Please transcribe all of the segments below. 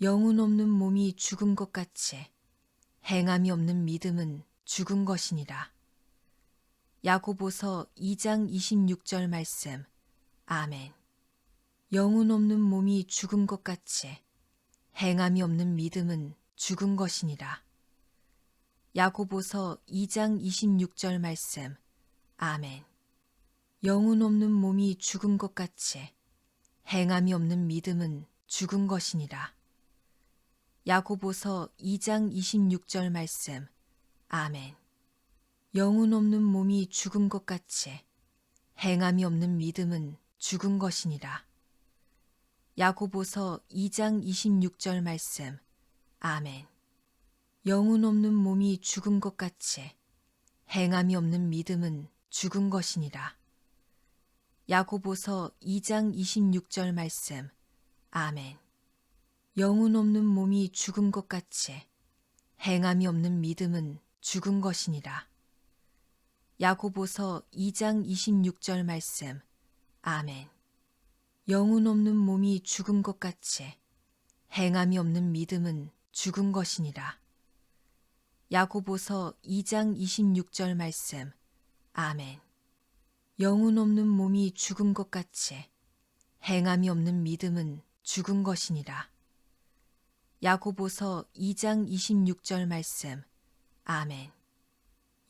영혼 없는 몸이 죽은 것 같이 행함이 없는 믿음은 죽은 것이니라. 야고보서 2장 26절 말씀. 아멘. 영혼 없는 몸이 죽은 것 같이 행함이 없는 믿음은 죽은 것이니라. 야고보서 2장 26절 말씀. 아멘. 영혼 없는 몸이 죽은 것 같이 행함이 없는 믿음은 죽은 것이니라. 야고보서 2장 26절 말씀. 아멘. 영혼 없는 몸이 죽은 것 같이 행함이 없는 믿음은 죽은 것이니라. 야고보서 2장 26절 말씀. 아멘. 영혼 없는 몸이 죽은 것 같이 행함이 없는 믿음은 죽은 것이니라. 야고보서 2장 26절 말씀. 아멘. 영혼 없는 몸이 죽은 것 같이 행함이 없는 믿음은 죽은 것이니라. 야고보서 2장 26절 말씀. 아멘. 영혼 없는 몸이 죽은 것 같이 행함이 없는 믿음은 죽은 것이니라. 야고보서 2장 26절 말씀. 아멘. 영혼 없는 몸이 죽은 것 같이 행함이 없는 믿음은 죽은 것이니라. 야고보서 2장 26절 말씀. 아멘.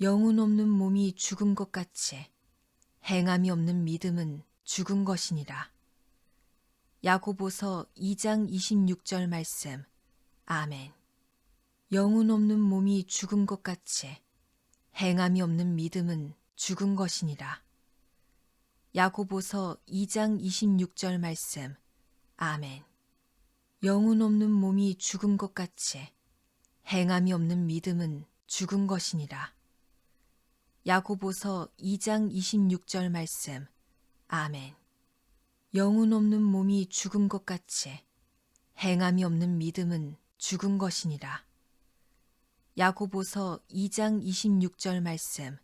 영혼 없는 몸이 죽은 것 같이 행함이 없는 믿음은 죽은 것이니라. 야고보서 2장 26절 말씀. 아멘. 영혼 없는 몸이 죽은 것 같이 행함이 없는 믿음은 죽은 것이니라. 야고보서 2장 26절 말씀. 아멘. 영혼 없는 몸이 죽은 것 같이 행함이 없는 믿음은 죽은 것이니라. 야고보서 2장 26절 말씀. 아멘. 영혼 없는 몸이 죽은 것 같이 행함이 없는 믿음은 죽은 것이니라. 야고보서 2장 26절 말씀.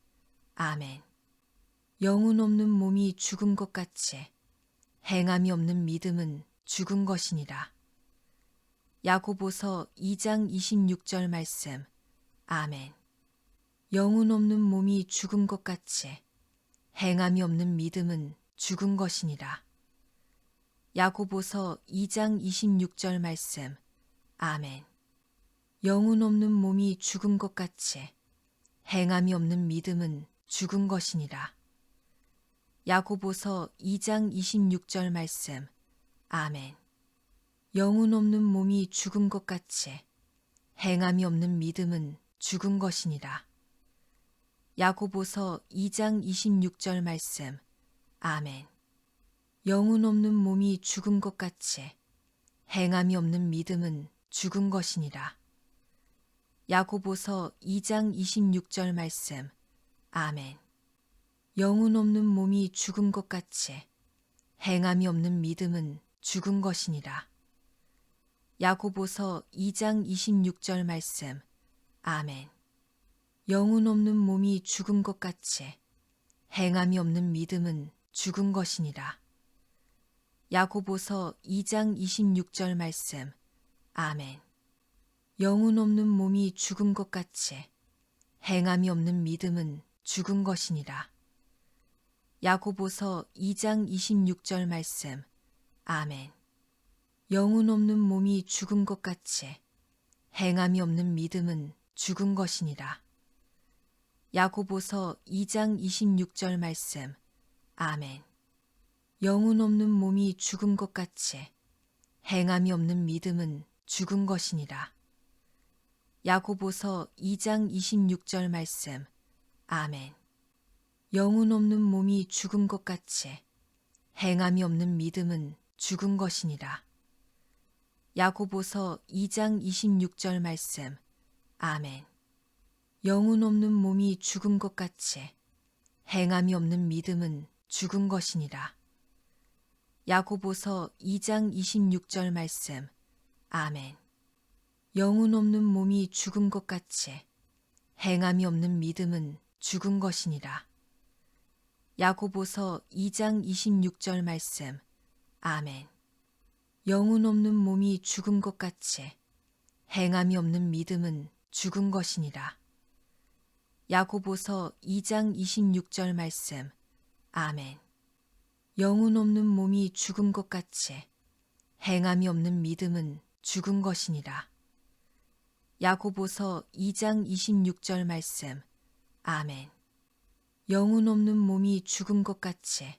아멘. 영혼 없는 몸이 죽은 것 같이 행함이 없는 믿음은 죽은 것이니라. 야고보서 2장 26절 말씀. 아멘. 영혼 없는 몸이 죽은 것 같이 행함이 없는 믿음은 죽은 것이니라. 야고보서 2장 26절 말씀. 아멘. 영혼 없는 몸이 죽은 것 같이 행함이 없는 믿음은 죽은 것이니라. 야고보서 2장 26절 말씀. 아멘. 영혼 없는 몸이 죽은 것 같이 행함이 없는 믿음은 죽은 것이니라. 야고보서 2장 26절 말씀. 아멘. 영혼 없는 몸이 죽은 것 같이 행함이 없는 믿음은 죽은 것이니라. 야고보서 2장 26절 말씀. 아멘. 영혼 없는 몸이 죽은 것 같이 행함이 없는 믿음은 죽은 것이니라. 야고보서 2장 26절 말씀. 아멘. 영혼 없는 몸이 죽은 것 같이 행함이 없는 믿음은 죽은 것이니라. 야고보서 2장 26절 말씀. 아멘. 영혼 없는 몸이 죽은 것 같이 행함이 없는 믿음은 죽은 것이니라. 야고보서 2장 26절 말씀. 아멘. 영혼 없는 몸이 죽은 것 같이 행함이 없는 믿음은 죽은 것이니라. 야고보서 2장 26절 말씀. 아멘. 영혼 없는 몸이 죽은 것 같이 행함이 없는 믿음은 죽은 것이니라. 야고보서 2장 26절 말씀. 아멘. 영혼 없는 몸이 죽은 것 같이 행함이 없는 믿음은 죽은 것이니라. 야고보서 2장 26절 말씀. 아멘. 영혼 없는 몸이 죽은 것 같이 행함이 없는 믿음은 죽은 것이니라. 야고보서 2장 26절 말씀. 아멘. 영혼 없는 몸이 죽은 것 같이 행함이 없는 믿음은 죽은 것이니라. 야고보서 2장 26절 말씀. 아멘. 영혼 없는 몸이 죽은 것 같이 행함이 없는 믿음은 죽은 것이니라. 야고보서 2장 26절 말씀. 아멘. 영혼 없는 몸이 죽은 것 같이 행함이 없는 믿음은 죽은 것이니라. 야고보서 2장 26절 말씀. 아멘. 영혼 없는 몸이 죽은 것 같이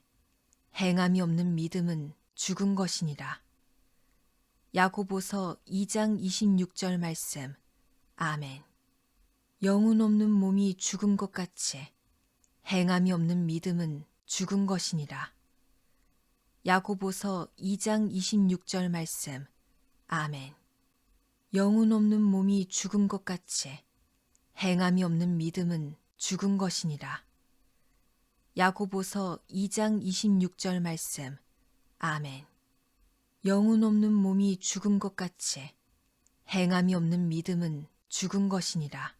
행함이 없는 믿음은 죽은 것이니라. 야고보서 2장 26절 말씀. 아멘. 영혼 없는 몸이 죽은 것 같이 행함이 없는 믿음은 죽은 것이니라. 야고보서 2장 26절 말씀. 아멘. 영혼 없는 몸이 죽은 것 같이 행함이 없는 믿음은 죽은 것이니라. 야고보서 2장 26절 말씀. 아멘. 영혼 없는 몸이 죽은 것 같이 행함이 없는 믿음은 죽은 것이니라.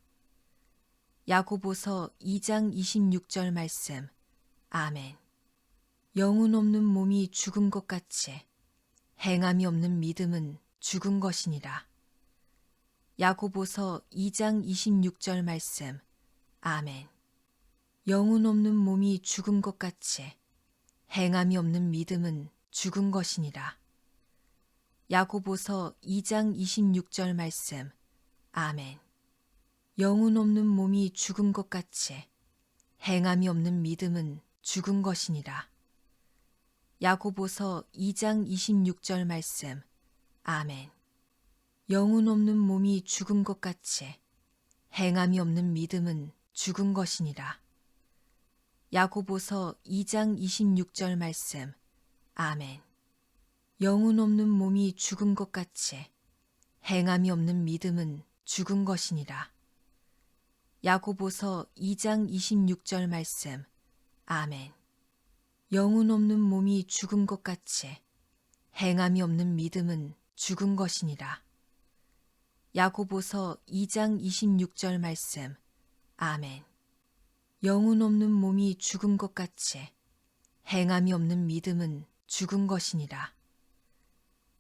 야고보서 2장 26절 말씀. 아멘. 영혼 없는 몸이 죽은 것 같이 행함이 없는 믿음은 죽은 것이니라. 야고보서 2장 26절 말씀. 아멘. 영혼 없는 몸이 죽은 것 같이 행함이 없는 믿음은 죽은 것이니라. 야고보서 2장 26절 말씀. 아멘. 영혼 없는 몸이 죽은 것 같이 행함이 없는 믿음은 죽은 것이니라. 야고보서 2장 26절 말씀. 아멘. 영혼 없는 몸이 죽은 것 같이 행함이 없는 믿음은 죽은 것이니라. 야고보서 2장 26절 말씀. 아멘. 영혼 없는 몸이 죽은 것 같이 행함이 없는 믿음은 죽은 것이니라. 야고보서 2장 26절 말씀. 아멘. 영혼 없는 몸이 죽은 것 같이 행함이 없는 믿음은 죽은 것이니라. 야고보서 2장 26절 말씀. 아멘. 영혼 없는 몸이 죽은 것 같이 행함이 없는 믿음은 죽은 것이니라.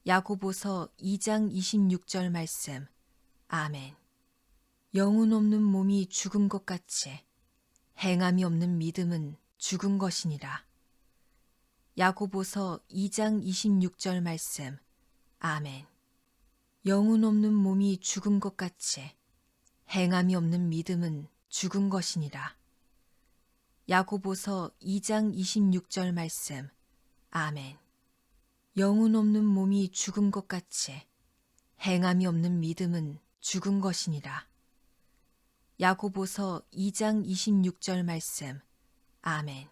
야고보서 2장 26절 말씀. 아멘. 영혼 없는 몸이 죽은 것 같이 행함이 없는 믿음은 죽은 것이니라. 야고보서 2장 26절 말씀. 아멘. 영혼 없는 몸이 죽은 것 같이 행함이 없는 믿음은 죽은 것이니라. 야고보서 2장 26절 말씀. 아멘. 영혼 없는 몸이 죽은 것 같이 행함이 없는 믿음은 죽은 것이니라. 야고보서 2장 26절 말씀. 아멘.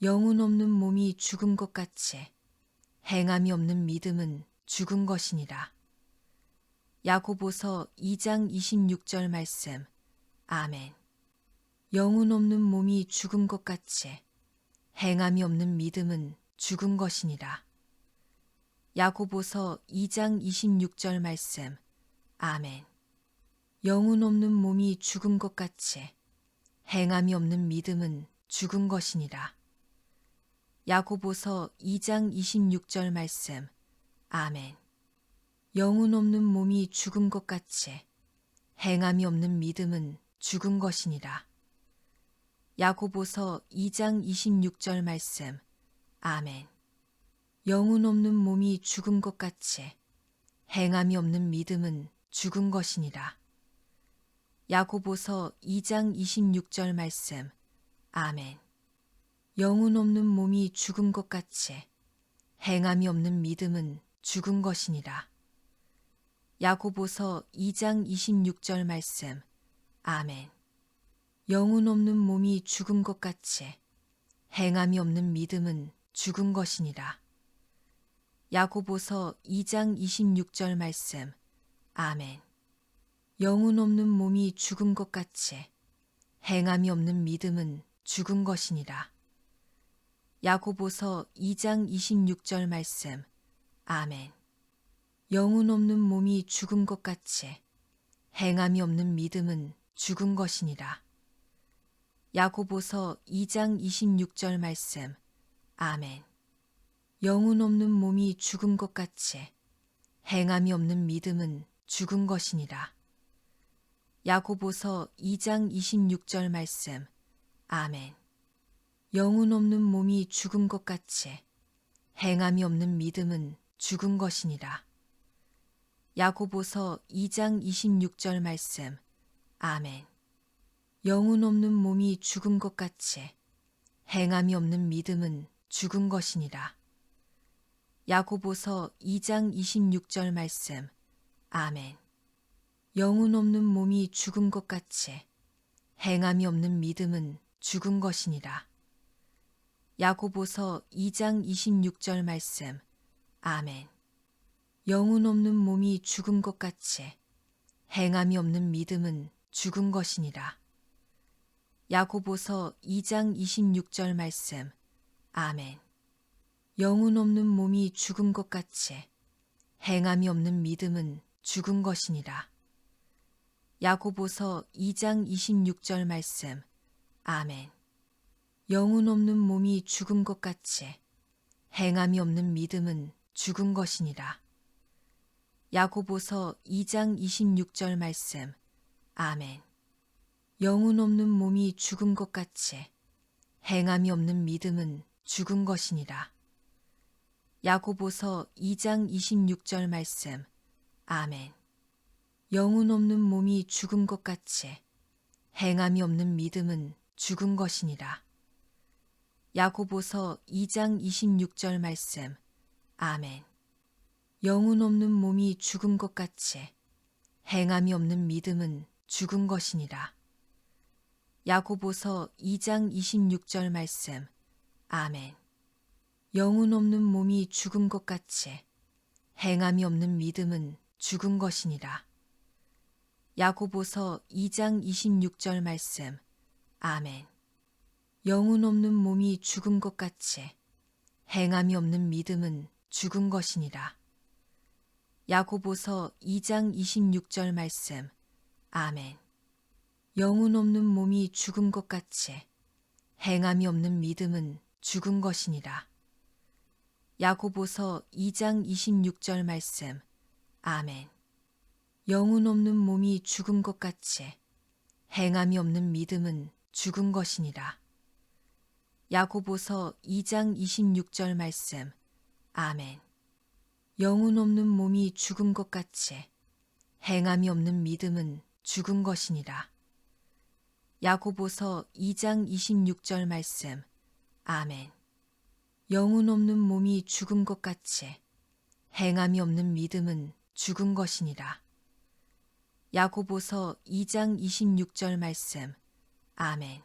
영혼 없는 몸이 죽은 것 같이 행함이 없는 믿음은 죽은 것이니라. 야고보서 2장 26절 말씀. 아멘. 영혼 없는 몸이 죽은 것 같이 행함이 없는 믿음은 죽은 것이니라. 야고보서 2장 26절 말씀. 아멘. 영혼 없는 몸이 죽은 것 같이 행함이 없는 믿음은 죽은 것이니라. 야고보서 2장 26절 말씀. 아멘. 영혼 없는 몸이 죽은 것 같이 행함이 없는 믿음은 죽은 것이니라. 야고보서 2장 26절 말씀. 아멘. 영혼 없는 몸이 죽은 것 같이 행함이 없는 믿음은 죽은 것이니라. 야고보서 2장 26절 말씀. 아멘. 영혼 없는 몸이 죽은 것 같이 행함이 없는 믿음은 죽은 것이니라. 야고보서 2장 26절 말씀. 아멘. 영혼 없는 몸이 죽은 것 같이 행함이 없는 믿음은 죽은 것이니라. 야고보서 2장 26절 말씀. 아멘. 영혼 없는 몸이 죽은 것 같이 행함이 없는 믿음은 죽은 것이니라. 야고보서 2장 26절 말씀. 아멘. 영혼 없는 몸이 죽은 것 같이 행함이 없는 믿음은 죽은 것이니라. 야고보서 2장 26절 말씀. 아멘. 영혼 없는 몸이 죽은 것 같이 행함이 없는 믿음은 죽은 것이니라. 야고보서 2장 26절 말씀. 아멘. 영혼 없는 몸이 죽은 것 같이 행함이 없는 믿음은 죽은 것이니라. 야고보서 2장 26절 말씀. 아멘. 영혼 없는 몸이 죽은 것 같이 행함이 없는 믿음은 죽은 것이니라. 야고보서 2장 26절 말씀. 아멘. 영혼 없는 몸이 죽은 것 같이 행함이 없는 믿음은 죽은 것이니라. 야고보서 2장 26절 말씀. 아멘. 영혼 없는 몸이 죽은 것 같이 행함이 없는 믿음은 죽은 것이니라. 야고보서 2장 26절 말씀. 아멘. 영혼 없는 몸이 죽은 것 같이 행함이 없는 믿음은 죽은 것이니라. 야고보서 2장 26절 말씀. 아멘. 영혼 없는 몸이 죽은 것 같이 행함이 없는 믿음은 죽은 것이니라. 야고보서 2장 26절 말씀. 아멘. 영혼 없는 몸이 죽은 것 같이 행함이 없는 믿음은 죽은 것이니라. 야고보서 2장 26절 말씀. 아멘. 영혼 없는 몸이 죽은 것 같이 행함이 없는 믿음은 죽은 것이니라. 야고보서 2장 26절 말씀. 아멘. 영혼 없는 몸이 죽은 것 같이 행함이 없는 믿음은 죽은 것이니라. 야고보서 2장 26절 말씀. 아멘. 영혼 없는 몸이 죽은 것 같이 행함이 없는 믿음은 죽은 것이니라. 야고보서 2장 26절 말씀. 아멘. 영혼 없는 몸이 죽은 것 같이 행함이 없는 믿음은 죽은 것이니라. 야고보서 2장 26절 말씀. 아멘. 영혼 없는 몸이 죽은 것 같이 행함이 없는 믿음은 죽은 것이니라. 야고보서 2장 26절 말씀. 아멘. 영혼 없는 몸이 죽은 것 같이 행함이 없는 믿음은 죽은 것이니라. 야고보서 2장 26절 말씀. 아멘. 영혼 없는 몸이 죽은 것 같이 행함이 없는 믿음은 죽은 것이니라. 야고보서 2장 26절 말씀. 아멘. 영혼 없는 몸이 죽은 것 같이 행함이 없는 믿음은 죽은 것이니라. 야고보서 2장 26절 말씀. 아멘.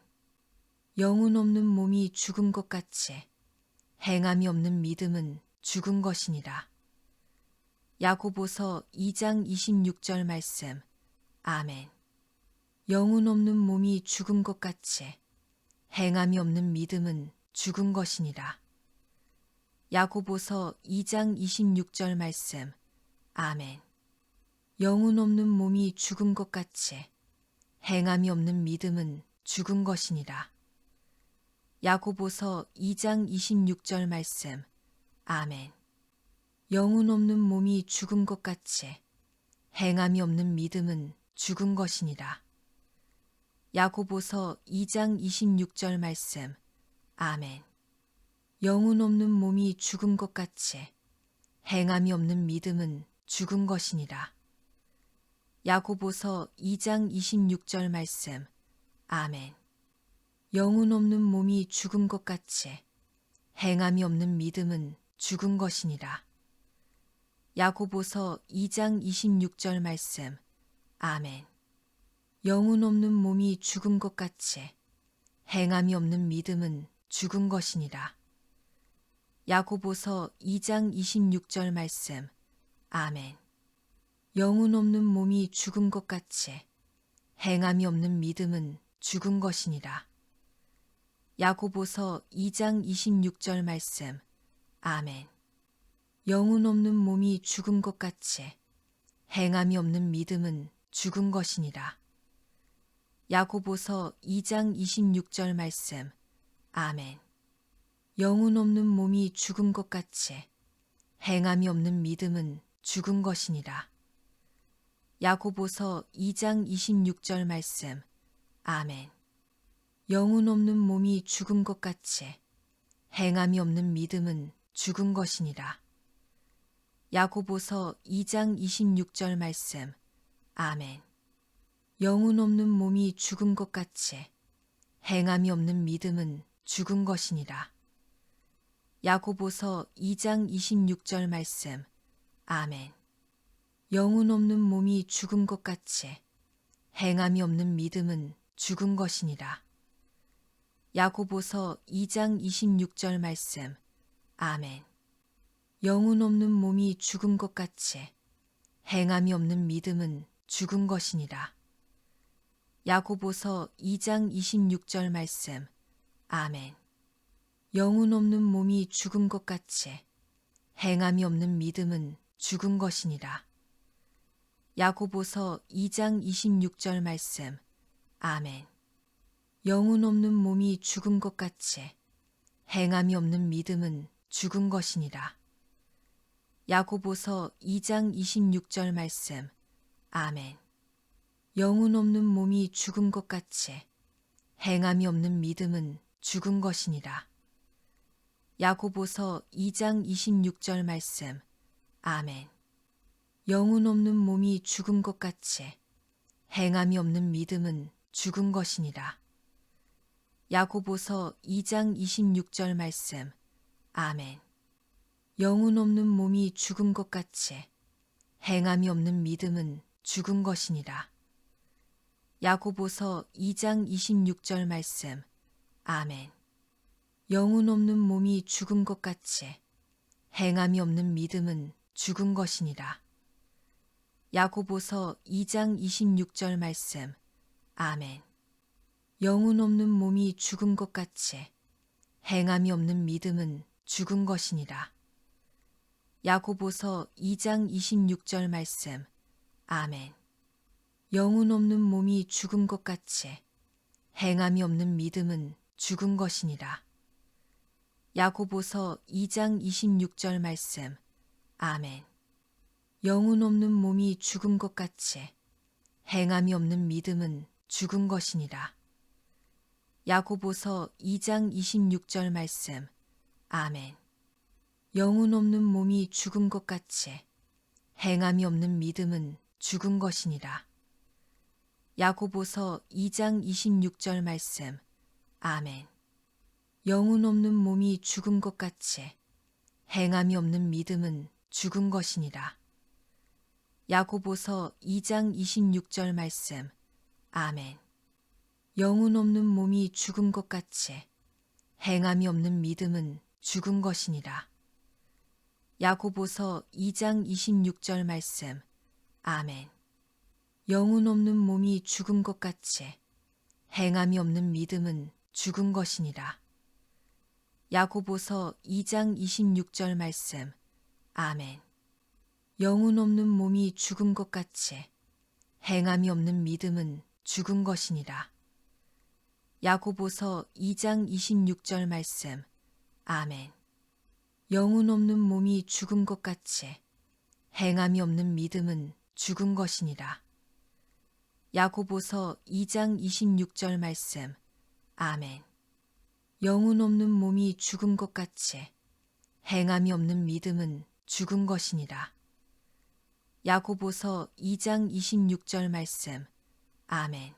영혼 없는 몸이 죽은 것 같이 행함이 없는 믿음은 죽은 것이니라. 야고보서 2장 26절 말씀. 아멘. 영혼 없는 몸이 죽은 것 같이 행함이 없는 믿음은 죽은 것이니라. 야고보서 2장 26절 말씀. 아멘. 영혼 없는 몸이 죽은 것 같이 행함이 없는 믿음은 죽은 것이니라. 야고보서 2장 26절 말씀. 아멘. 영혼 없는 몸이 죽은 것 같이 행함이 없는 믿음은 죽은 것이니라. 야고보서 2장 26절 말씀. 아멘. 영혼 없는 몸이 죽은 것 같이 행함이 없는 믿음은 죽은 것이니라. 야고보서 2장 26절 말씀. 아멘. 영혼 없는 몸이 죽은 것 같이 행함이 없는 믿음은 죽은 것이니라. 야고보서 2장 26절 말씀. 아멘. 영혼 없는 몸이 죽은 것 같이 행함이 없는 믿음은 죽은 것이니라. 야고보서 2장 26절 말씀. 아멘. 영혼 없는 몸이 죽은 것 같이 행함이 없는 믿음은 죽은 것이니라. 야고보서 2장 26절 말씀. 아멘. 영혼 없는 몸이 죽은 것 같이 행함이 없는 믿음은 죽은 것이니라. 야고보서 2장 26절 말씀. 아멘. 영혼 없는 몸이 죽은 것 같이 행함이 없는 믿음은 죽은 것이니라. 야고보서 2장 26절 말씀. 아멘. 영혼 없는 몸이 죽은 것 같이 행함이 없는 믿음은 죽은 것이니라. 야고보서 2장 26절 말씀. 아멘. 영혼 없는 몸이 죽은 것 같이 행함이 없는 믿음은 죽은 것이니라. 야고보서 2장 26절 말씀. 아멘. 영혼 없는 몸이 죽은 것 같이 행함이 없는 믿음은 죽은 것이니라. 야고보서 2장 26절 말씀. 아멘. 영혼 없는 몸이 죽은 것 같이 행함이 없는 믿음은 죽은 것이니라. 야고보서 2장 26절 말씀. 아멘. 영혼 없는 몸이 죽은 것 같이 행함이 없는 믿음은 죽은 것이니라. 야고보서 2장 26절 말씀. 아멘. 영혼 없는 몸이 죽은 것 같이 행함이 없는 믿음은 죽은 것이니라. 야고보서 2장 26절 말씀. 아멘. 영혼 없는 몸이 죽은 것 같이 행함이 없는 믿음은 죽은 것이니라. 야고보서 2장 26절 말씀. 아멘. 영혼 없는 몸이 죽은 것 같이 행함이 없는 믿음은 죽은 것이니라. 야고보서 2장 26절 말씀. 아멘. 영혼 없는 몸이 죽은 것 같이 행함이 없는 믿음은 죽은 것이니라. 야고보서 2장 26절 말씀. 아멘. 영혼 없는 몸이 죽은 것 같이 행함이 없는 믿음은 죽은 것이니라. 야고보서 2장 26절 말씀. 아멘. 영혼 없는 몸이 죽은 것 같이 행함이 없는 믿음은 죽은 것이니라. 야고보서 2장 26절 말씀. 아멘. 영혼 없는 몸이 죽은 것 같이 행함이 없는 믿음은 죽은 것이니라. 야고보서 2장 26절 말씀. 아멘. 영혼 없는 몸이 죽은 것 같이 행함이 없는 믿음은 죽은 것이니라. 야고보서 2장 26절 말씀. 아멘. 영혼 없는 몸이 죽은 것 같이 행함이 없는 믿음은 죽은 것이니라. 야고보서 2장 26절 말씀. 아멘. 영혼 없는 몸이 죽은 것 같이 행함이 없는 믿음은 죽은 것이니라. 야고보서 2장 26절 말씀. 아멘. 영혼 없는 몸이 죽은 것 같이 행함이 없는 믿음은 죽은 것이니라. 야고보서 2장 26절 말씀. 아멘. 영혼 없는 몸이 죽은 것 같이 행함이 없는 믿음은 죽은 것이니라. 야고보서 2장 26절 말씀. 아멘. 영혼 없는 몸이 죽은 것 같이 행함이 없는 믿음은 죽은 것이니라. 야고보서 2장 26절 말씀. 아멘. 영혼 없는 몸이 죽은 것 같이 행함이 없는 믿음은 죽은 것이니라. 야고보서 2장 26절 말씀. 아멘. 영혼 없는 몸이 죽은 것 같이 행함이 없는 믿음은 죽은 것이니라. 야고보서 2장 26절 말씀. 아멘.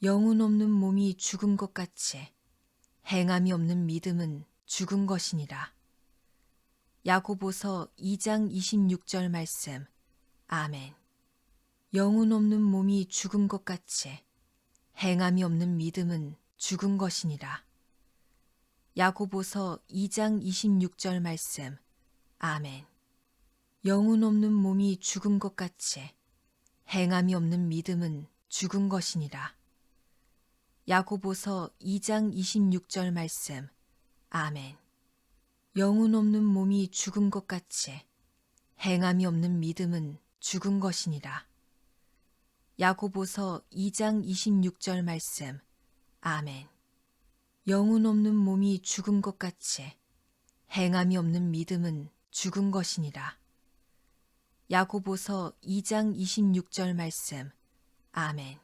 영혼 없는 몸이 죽은 것 같이 행함이 없는 믿음은 죽은 것이니라. 야고보서 2장 26절 말씀. 아멘. 영혼 없는 몸이 죽은 것 같이 행함이 없는 믿음은 죽은 것이니라. 야고보서 2장 26절 말씀. 아멘. 영혼 없는 몸이 죽은 것 같이 행함이 없는 믿음은 죽은 것이니라. 야고보서 2장 26절 말씀. 아멘. 영혼 없는 몸이 죽은 것 같이 행함이 없는 믿음은 죽은 것이니라. 야고보서 2장 26절 말씀. 아멘. 영혼 없는 몸이 죽은 것 같이 행함이 없는 믿음은 죽은 것이니라. 야고보서 2장 26절 말씀. 아멘.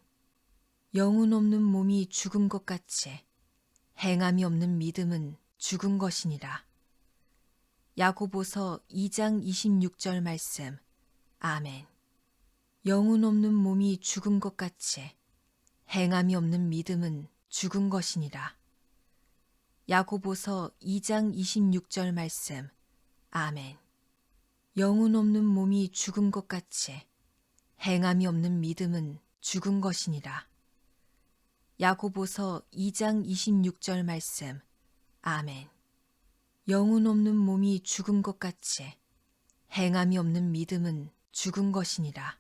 영혼 없는 몸이 죽은 것 같이 행함이 없는 믿음은 죽은 것이니라. 야고보서 2장 26절 말씀. 아멘. 영혼 없는 몸이 죽은 것 같이 행함이 없는 믿음은 죽은 것이니라. 야고보서 2장 26절 말씀. 아멘. 영혼 없는 몸이 죽은 것 같이 행함이 없는 믿음은 죽은 것이니라. 야고보서 2장 26절 말씀. 아멘. 영혼 없는 몸이 죽은 것 같이 행함이 없는 믿음은 죽은 것이니라.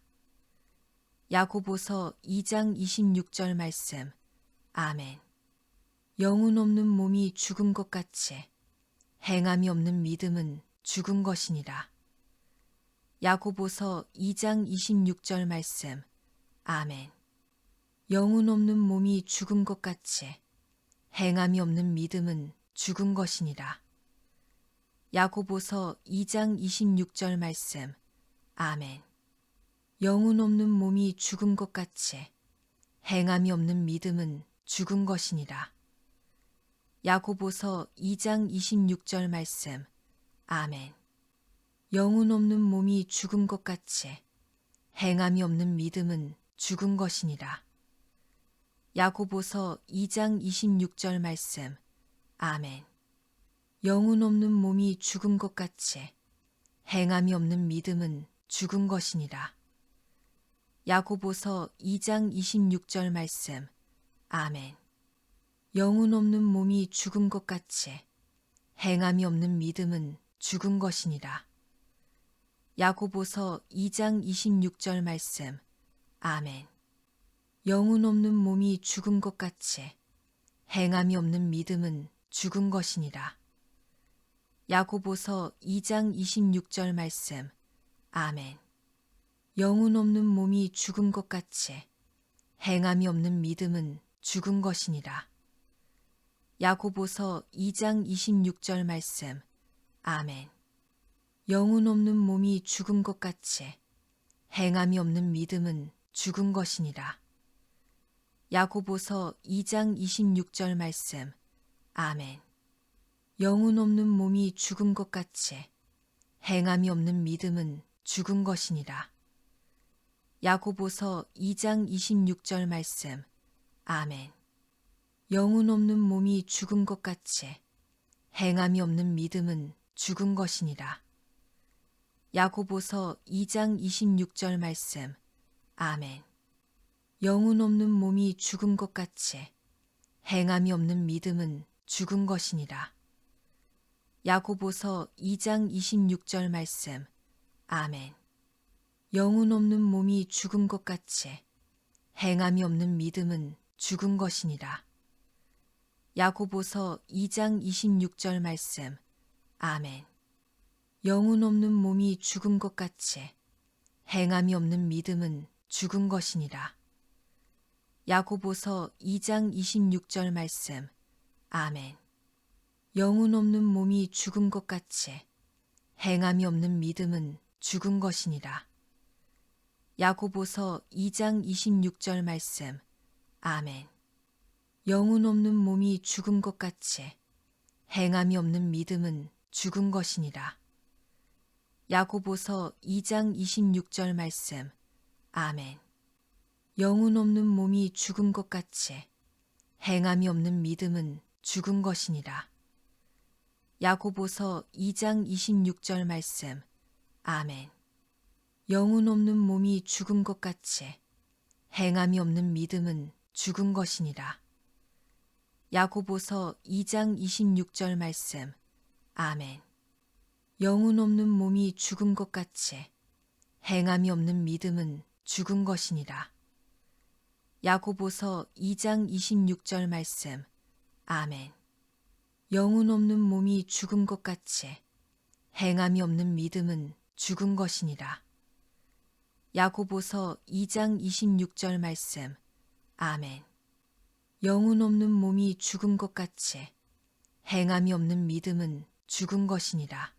야고보서 2장 26절 말씀. 아멘. 영혼 없는 몸이 죽은 것 같이 행함이 없는 믿음은 죽은 것이니라. 야고보서 2장 26절 말씀. 아멘. 영혼 없는 몸이 죽은 것 같이 행함이 없는 믿음은 죽은 것이니라. 야고보서 2장 26절 말씀. 아멘. 영혼 없는 몸이 죽은 것 같이 행함이 없는 믿음은 죽은 것이니라. 야고보서 2장 26절 말씀. 아멘. 영혼 없는 몸이 죽은 것 같이 행함이 없는 믿음은 죽은 것이니라. 야고보서 2장 26절 말씀. 아멘. 영혼 없는 몸이 죽은 것 같이 행함이 없는 믿음은 죽은 것이니라. 야고보서 2장 26절 말씀. 아멘. 영혼 없는 몸이 죽은 것 같이 행함이 없는 믿음은 죽은 것이니라. 야고보서 2장 26절 말씀. 아멘. 영혼 없는 몸이 죽은 것 같이 행함이 없는 믿음은 죽은 것이니라. 야고보서 2장 26절 말씀. 아멘. 영혼 없는 몸이 죽은 것 같이 행함이 없는 믿음은 죽은 것이니라. 야고보서 2장 26절 말씀. 아멘. 영혼 없는 몸이 죽은 것 같이 행함이 없는 믿음은 죽은 것이니라. 야고보서 2장 26절 말씀. 아멘. 영혼 없는 몸이 죽은 것 같이 행함이 없는 믿음은 죽은 것이니라. 야고보서 2장 26절 말씀. 아멘. 영혼 없는 몸이 죽은 것 같이 행함이 없는 믿음은 죽은 것이니라. 야고보서 2장 26절 말씀. 아멘. 영혼 없는 몸이 죽은 것 같이 행함이 없는 믿음은 죽은 것이니라. 야고보서 2장 26절 말씀. 아멘. 영혼 없는 몸이 죽은 것 같이 행함이 없는 믿음은 죽은 것이니라. 야고보서 2장 26절 말씀. 아멘. 영혼 없는 몸이 죽은 것 같이 행함이 없는 믿음은 죽은 것이니라. 야고보서 2장 26절 말씀. 아멘. 영혼 없는 몸이 죽은 것 같이 행함이 없는 믿음은 죽은 것이니라. 야고보서 2장 26절 말씀. 아멘. 영혼 없는 몸이 죽은 것 같이 행함이 없는 믿음은 죽은 것이니라. 야고보서 2장 26절 말씀. 아멘. 영혼 없는 몸이 죽은 것 같이 행함이 없는 믿음은 죽은 것이니라. 야고보서 2장 26절 말씀. 아멘. 영혼 없는 몸이 죽은 것 같이 행함이 없는 믿음은 죽은 것이니라. 야고보서 2장 26절 말씀. 아멘. 영혼 없는 몸이 죽은 것 같이 행함이 없는 믿음은 죽은 것이니라. 야고보서 2장 26절 말씀. 아멘. 영혼 없는 몸이 죽은 것 같이 행함이 없는 믿음은 죽은 것이니라. 야고보서 2장 26절 말씀. 아멘. 영혼 없는 몸이 죽은 것 같이 행함이 없는 믿음은 죽은 것이니라.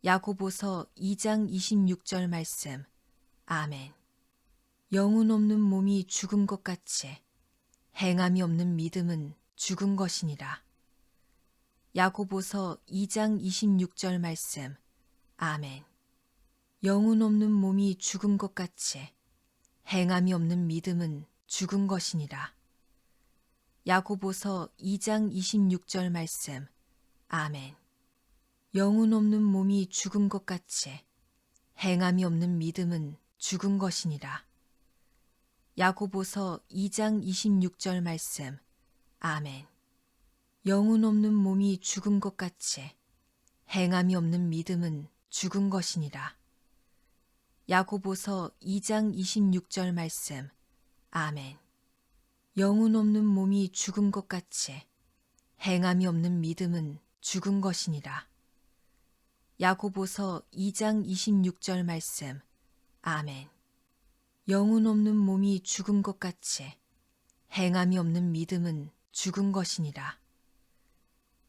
야고보서 2장 26절 말씀. 아멘. 영혼 없는 몸이 죽은 것 같이 행함이 없는 믿음은 죽은 것이니라. 야고보서 2장 26절 말씀. 아멘. 영혼 없는 몸이 죽은 것 같이 행함이 없는 믿음은 죽은 것이니라. 야고보서 2장 26절 말씀. 아멘. 영혼 없는 몸이 죽은 것 같이 행함이 없는 믿음은 죽은 것이니라. 야고보서 2장 26절 말씀. 아멘. 영혼 없는 몸이 죽은 것 같이 행함이 없는 믿음은 죽은 것이니라. 야고보서 2장 26절 말씀. 아멘. 영혼 없는 몸이 죽은 것 같이 행함이 없는 믿음은 죽은 것이니라. 야고보서 2장 26절 말씀. 아멘. 영혼 없는 몸이 죽은 것 같이 행함이 없는 믿음은 죽은 것이니라.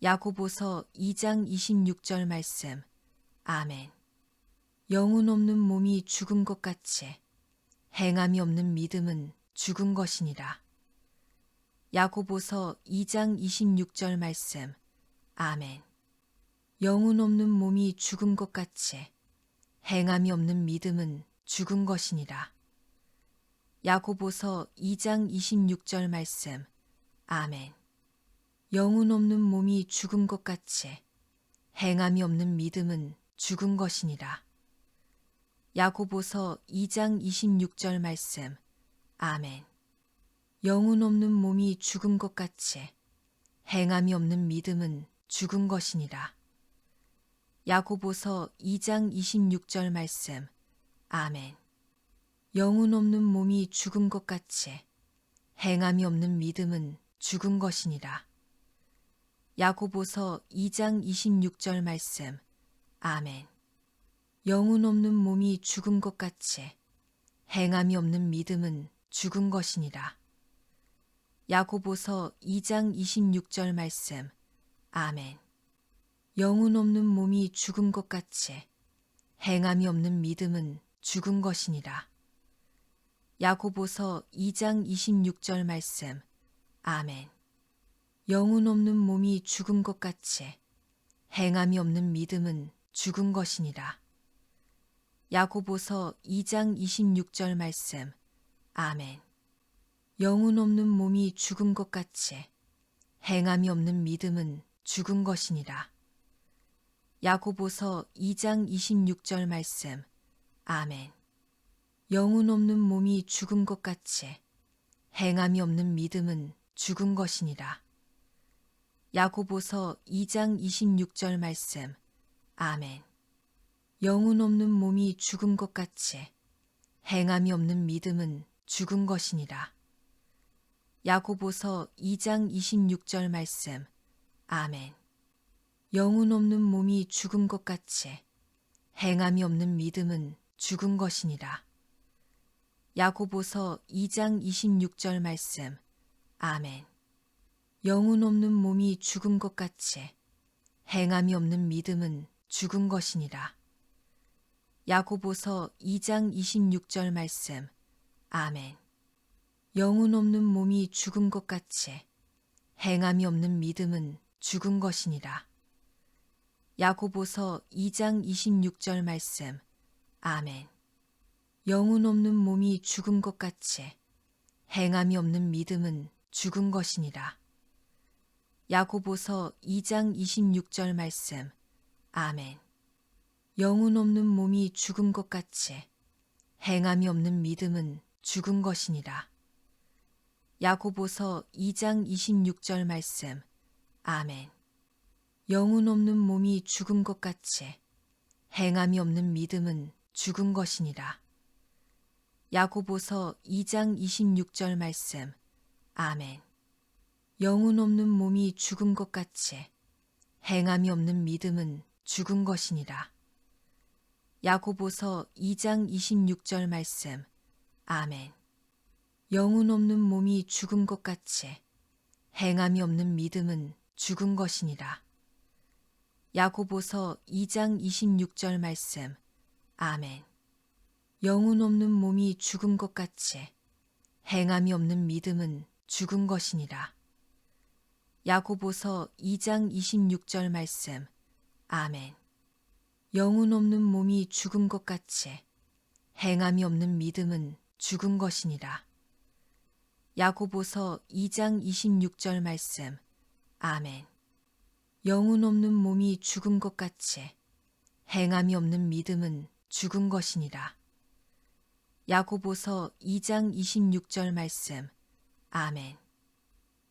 야고보서 2장 26절 말씀. 아멘. 영혼 없는 몸이 죽은 것 같이 행함이 없는 믿음은 죽은 것이니라. 야고보서 2장 26절 말씀. 아멘. 영혼 없는 몸이 죽은 것 같이 행함이 없는 믿음은 죽은 것이니라. 야고보서 2장 26절 말씀. 아멘. 영혼 없는 몸이 죽은 것 같이 행함이 없는 믿음은 죽은 것이니라. 야고보서 2장 26절 말씀. 아멘. 영혼 없는 몸이 죽은 것 같이 행함이 없는 믿음은 죽은 것이니라. 야고보서 2장 26절 말씀. 아멘. 영혼 없는 몸이 죽은 것 같이 행함이 없는 믿음은 죽은 것이니라. 야고보서 2장 26절 말씀. 아멘. 영혼 없는 몸이 죽은 것 같이 행함이 없는 믿음은 죽은 것이니라. 야고보서 2장 26절 말씀. 아멘. 영혼 없는 몸이 죽은 것 같이 행함이 없는 믿음은 죽은 것이니라. 야고보서 2장 26절 말씀. 아멘. 영혼 없는 몸이 죽은 것 같이 행함이 없는 믿음은 죽은 것이니라. 야고보서 2장 26절 말씀. 아멘. 영혼 없는 몸이 죽은 것 같이 행함이 없는 믿음은 죽은 것이니라. 야고보서 2장 26절 말씀. 아멘. 영혼 없는 몸이 죽은 것 같이 행함이 없는 믿음은 죽은 것이니라. 야고보서 2장 26절 말씀. 아멘. 영혼 없는 몸이 죽은 것 같이 행함이 없는 믿음은 죽은 것이니라. 야고보서 2장 26절 말씀. 아멘. 영혼 없는 몸이 죽은 것 같이 행함이 없는 믿음은 죽은 것이니라. 야고보서 2장 26절 말씀. 아멘. 영혼 없는 몸이 죽은 것 같이 행함이 없는 믿음은 죽은 것이니라. 야고보서 2장 26절 말씀. 아멘. 영혼 없는 몸이 죽은 것 같이 행함이 없는 믿음은 죽은 것이니라. 야고보서 2장 26절 말씀. 아멘. 영혼 없는 몸이 죽은 것 같이 행함이 없는 믿음은 죽은 것이니라. 야고보서 2장 26절 말씀. 아멘. 영혼 없는 몸이 죽은 것 같이 행함이 없는 믿음은 죽은 것이니라. 야고보서 2장 26절 말씀. 아멘. 영혼 없는 몸이 죽은 것 같이 행함이 없는 믿음은 죽은 것이니라. 야고보서 2장 26절 말씀. 아멘. 영혼 없는 몸이 죽은 것 같이 행함이 없는 믿음은 죽은 것이니라. 야고보서 2장 26절 말씀. 아멘. 영혼 없는 몸이 죽은 것 같이 행함이 없는 믿음은 죽은 것이니라. 야고보서 2장 26절 말씀. 아멘. 영혼 없는 몸이 죽은 것 같이 행함이 없는 믿음은 죽은 것이니라. 야고보서 2장 26절 말씀. 아멘. 영혼 없는 몸이 죽은 것 같이 행함이 없는 믿음은 죽은 것이니라. 야고보서 2장 26절 말씀. 아멘. 영혼 없는 몸이 죽은 것 같이 행함이 없는 믿음은 죽은 것이니라. 야고보서 2장 26절 말씀. 아멘.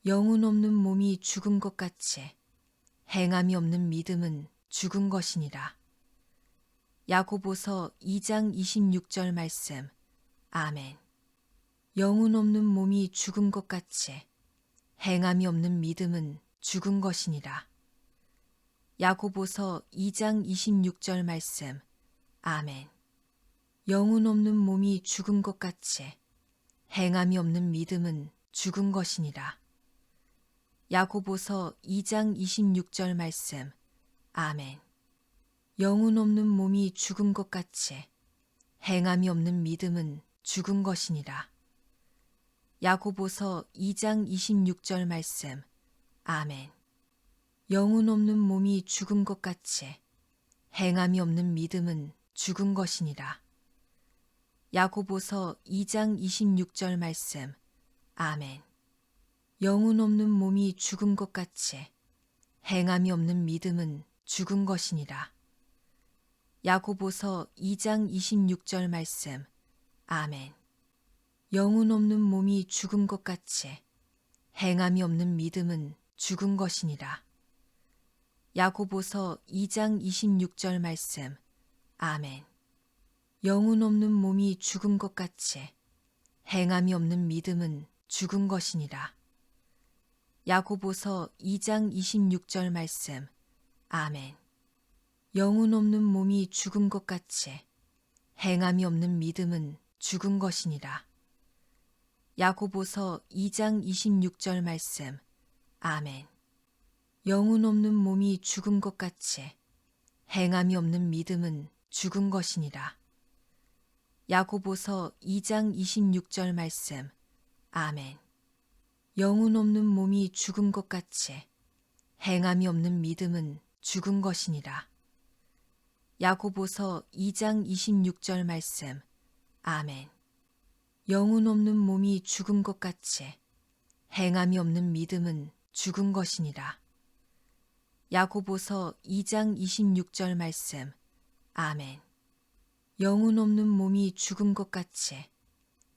영혼 없는 몸이 죽은 것 같이 행함이 없는 믿음은 죽은 것이니라. 야고보서 2장 26절 말씀. 아멘. 영혼 없는 몸이 죽은 것 같이 행함이 없는 믿음은 죽은 것이니라. 야고보서 2장 26절 말씀. 아멘. 영혼 없는 몸이 죽은 것 같이 행함이 없는 믿음은 죽은 것이니라. 야고보서 2장 26절 말씀. 아멘. 영혼 없는 몸이 죽은 것 같이 행함이 없는 믿음은 죽은 것이니라. 야고보서 2장 26절 말씀. 아멘. 영혼 없는 몸이 죽은 것 같이 행함이 없는 믿음은 죽은 것이니라. 야고보서 2장 26절 말씀. 아멘. 영혼 없는 몸이 죽은 것 같이 행함이 없는 믿음은 죽은 것이니라. 야고보서 2장 26절 말씀. 아멘. 영혼 없는 몸이 죽은 것 같이 행함이 없는 믿음은 죽은 것이니라. 야고보서 2장 26절 말씀. 아멘. 영혼 없는 몸이 죽은 것 같이 행함이 없는 믿음은 죽은 것이니라. 야고보서 2장 26절 말씀. 아멘. 영혼 없는 몸이 죽은 것 같이 행함이 없는 믿음은 죽은 것이니라. 야고보서 2장 26절 말씀. 아멘. 영혼 없는 몸이 죽은 것 같이 행함이 없는 믿음은 죽은 것이니라. 야고보서 2장 26절 말씀. 아멘. 영혼 없는 몸이 죽은 것 같이 행함이 없는 믿음은 죽은 것이니라. 야고보서 2장 26절 말씀. 아멘. 영혼 없는 몸이 죽은 것 같이 행함이 없는 믿음은 죽은 것이니라. 야고보서 2장 26절 말씀. 아멘. 영혼 없는 몸이 죽은 것 같이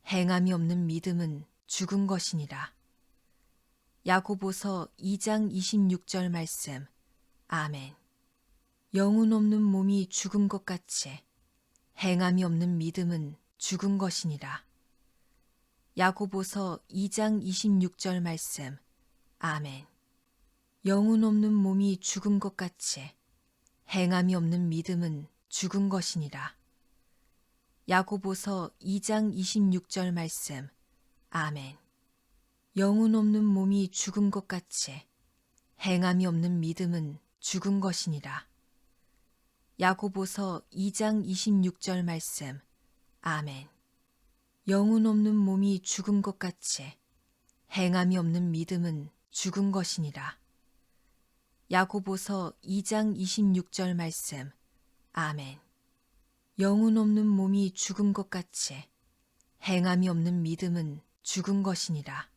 행함이 없는 믿음은 죽은 것이니라. 야고보서 2장 26절 말씀. 아멘. 영혼 없는 몸이 죽은 것 같이 행함이 없는 믿음은 죽은 것이니라. 야고보서 2장 26절 말씀. 아멘. 영혼 없는 몸이 죽은 것 같이 행함이 없는 믿음은 죽은 것이니라. 야고보서 2장 26절 말씀. 아멘. 영혼 없는 몸이 죽은 것 같이 행함이 없는 믿음은 죽은 것이니라. 야고보서 2장 26절 말씀. 아멘. 영혼 없는 몸이 죽은 것 같이 행함이 없는 믿음은 죽은 것이니라. 야고보서 2장 26절 말씀. 아멘. 영혼 없는 몸이 죽은 것 같이 행함이 없는 믿음은 죽은 것이니라.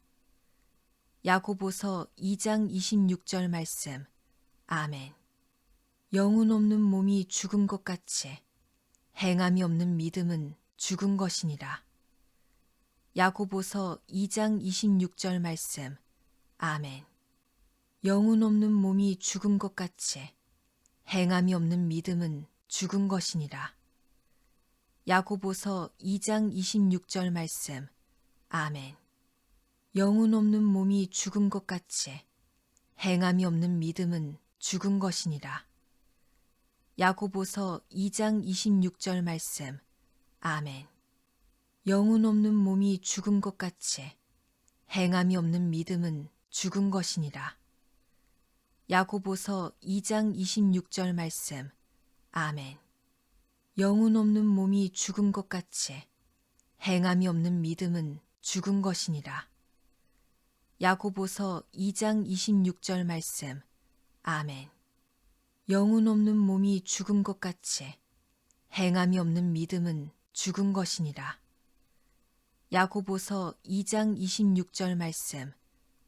야고보서 2장 26절 말씀. 아멘. 영혼 없는 몸이 죽은 것 같이 행함이 없는 믿음은 죽은 것이니라. 야고보서 2장 26절 말씀. 아멘. 영혼 없는 몸이 죽은 것 같이 행함이 없는 믿음은 죽은 것이니라. 야고보서 2장 26절 말씀. 아멘. 영혼 없는 몸이 죽은 것 같이 행함이 없는 믿음은 죽은 것이니라. 야고보서 2장 26절 말씀. 아멘. 영혼 없는 몸이 죽은 것 같이 행함이 없는 믿음은 죽은 것이니라. 야고보서 2장 26절 말씀. 아멘. 영혼 없는 몸이 죽은 것 같이 행함이 없는 믿음은 죽은 것이니라. 야고보서 2장 26절 말씀. 아멘. 영혼 없는 몸이 죽은 것 같이 행함이 없는 믿음은 죽은 것이니라. 야고보서 2장 26절 말씀.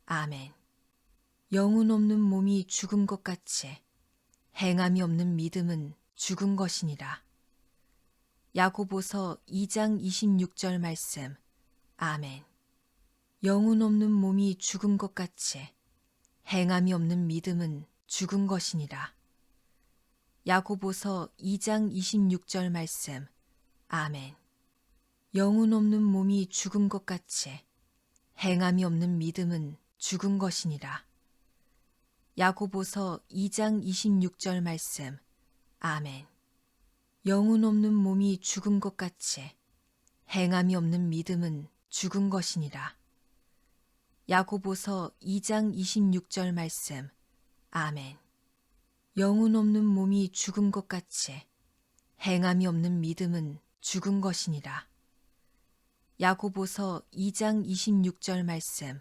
아멘. 영혼 없는 몸이 죽은 것 같이 행함이 없는 믿음은 죽은 것이니라. 야고보서 2장 26절 말씀. 아멘. 영혼 없는 몸이 죽은 것 같이 행함이 없는 믿음은 죽은 것이니라. 야고보서 2장 26절 말씀. 아멘. 영혼 없는 몸이 죽은 것 같이 행함이 없는 믿음은 죽은 것이니라. 야고보서 2장 26절 말씀. 아멘. 영혼 없는 몸이 죽은 것 같이 행함이 없는 믿음은 죽은 것이니라. 야고보서 2장 26절 말씀. 아멘. 영혼 없는 몸이 죽은 것 같이 행함이 없는 믿음은 죽은 것이니라. 야고보서 2장 26절 말씀.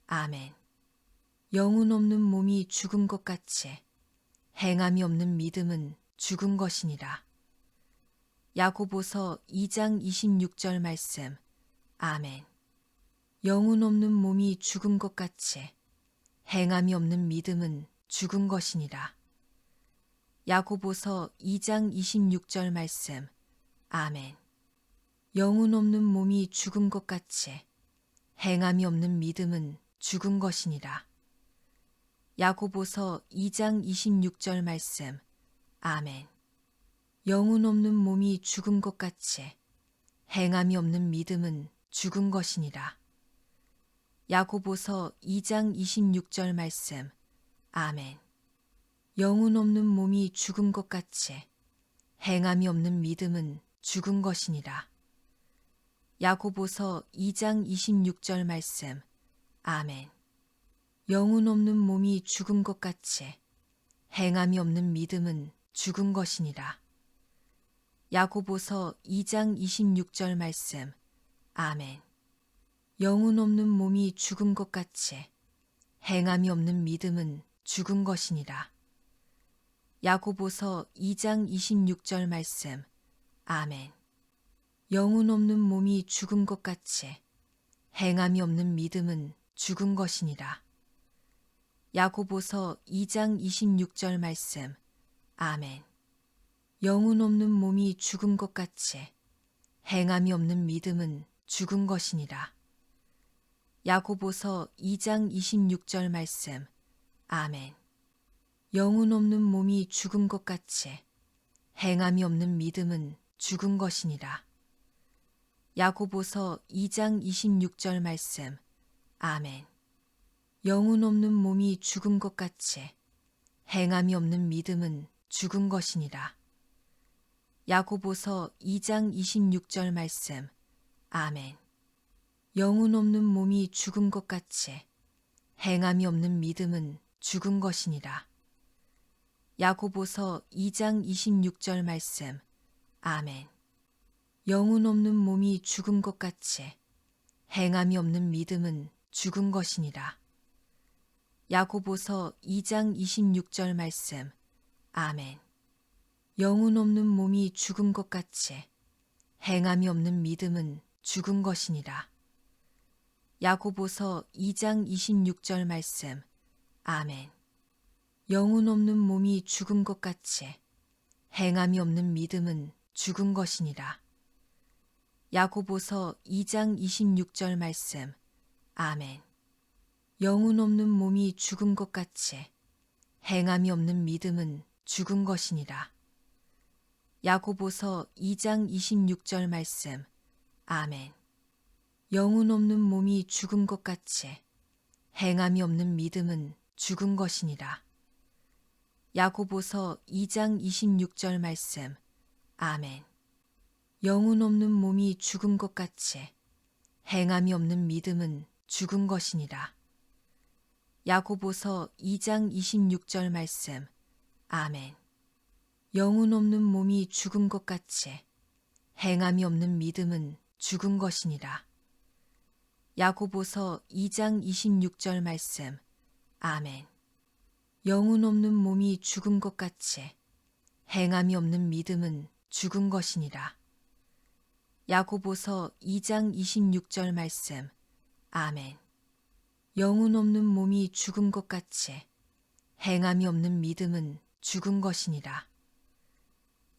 아멘. 영혼 없는 몸이 죽은 것 같이 행함이 없는 믿음은 죽은 것이니라. 야고보서 2장 26절 말씀. 아멘. 영혼 없는 몸이 죽은 것 같이 행함이 없는 믿음은 죽은 것이니라. 야고보서 2장 26절 말씀. 아멘. 영혼 없는 몸이 죽은 것 같이 행함이 없는 믿음은 죽은 것이니라. 야고보서 2장 26절 말씀. 아멘. 영혼 없는 몸이 죽은 것 같이 행함이 없는 믿음은 죽은 것이니라. 야고보서 2장 26절 말씀. 아멘. 영혼 없는 몸이 죽은 것 같이 행함이 없는 믿음은 죽은 것이니라. 야고보서 2장 26절 말씀. 아멘. 영혼 없는 몸이 죽은 것 같이 행함이 없는 믿음은 죽은 것이니라. 야고보서 2장 26절 말씀. 아멘. 영혼 없는 몸이 죽은 것 같이 행함이 없는 믿음은 죽은 것이니라. 야고보서 2장 26절 말씀. 아멘. 영혼 없는 몸이 죽은 것 같이 행함이 없는 믿음은 죽은 것이니라. 야고보서 2장 26절 말씀. 아멘. 영혼 없는 몸이 죽은 것 같이 행함이 없는 믿음은 죽은 것이니라. 야고보서 2장 26절 말씀. 아멘. 영혼 없는 몸이 죽은 것 같이 행함이 없는 믿음은 죽은 것이니라. 야고보서 2장 26절 말씀. 아멘. 영혼 없는 몸이 죽은 것 같이 행함이 없는 믿음은 죽은 것이니라. 야고보서 2장 26절 말씀. 아멘. 영혼 없는 몸이 죽은 것 같이 행함이 없는 믿음은 죽은 것이니라. 야고보서 2장 26절 말씀. 아멘. 영혼 없는 몸이 죽은 것 같이 행함이 없는 믿음은 죽은 것이니라. 야고보서 2장 26절 말씀. 아멘. 영혼 없는 몸이 죽은 것 같이 행함이 없는 믿음은 죽은 것이니라. 야고보서 2장 26절 말씀. 아멘. 영혼 없는 몸이 죽은 것 같이 행함이 없는 믿음은 죽은 것이니라. 야고보서 2장 26절 말씀. 아멘. 영혼 없는 몸이 죽은 것 같이 행함이 없는 믿음은 죽은 것이니라. 야고보서 2장 26절 말씀. 아멘. 영혼 없는 몸이 죽은 것 같이 행함이 없는 믿음은 죽은 것이니라. 야고보서 2장 26절 말씀. 아멘. 영혼 없는 몸이 죽은 것 같이 행함이 없는 믿음은 죽은 것이니라. 야고보서 2장 26절 말씀. 아멘. 영혼 없는 몸이 죽은 것 같이 행함이 없는 믿음은 죽은 것이니라. 야고보서 2장 26절 말씀. 아멘. 영혼 없는 몸이 죽은 것 같이 행함이 없는 믿음은 죽은 것이니라. 야고보서 2장 26절 말씀. 아멘. 영혼 없는 몸이 죽은 것 같이 행함이 없는 믿음은 죽은 것이니라.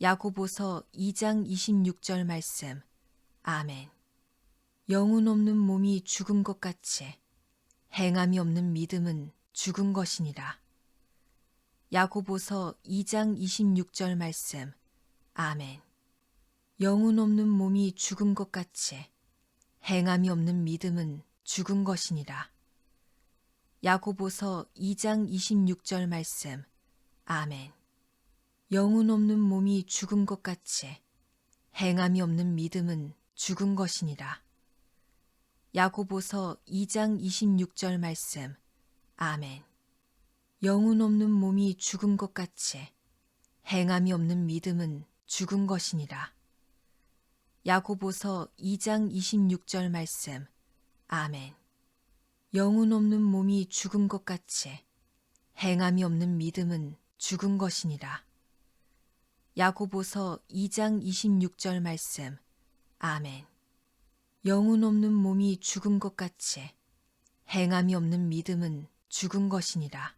야고보서 2장 26절 말씀. 아멘. 영혼 없는 몸이 죽은 것 같이 행함이 없는 믿음은 죽은 것이니라. 야고보서 2장 26절 말씀. 아멘. 영혼 없는 몸이 죽은 것 같이 행함이 없는 믿음은 죽은 것이니라. 야고보서 2장 26절 말씀. 아멘. 영혼 없는 몸이 죽은 것 같이 행함이 없는 믿음은 죽은 것이니라. 야고보서 2장 26절 말씀. 아멘. 영혼 없는 몸이 죽은 것 같이 행함이 없는 믿음은 죽은 것이니라. 야고보서 2장 26절 말씀. 아멘. 영혼 없는 몸이 죽은 것 같이 행함이 없는 믿음은 죽은 것이니라. 야고보서 2장 26절 말씀. 아멘. 영혼 없는 몸이 죽은 것 같이 행함이 없는 믿음은 죽은 것이니라.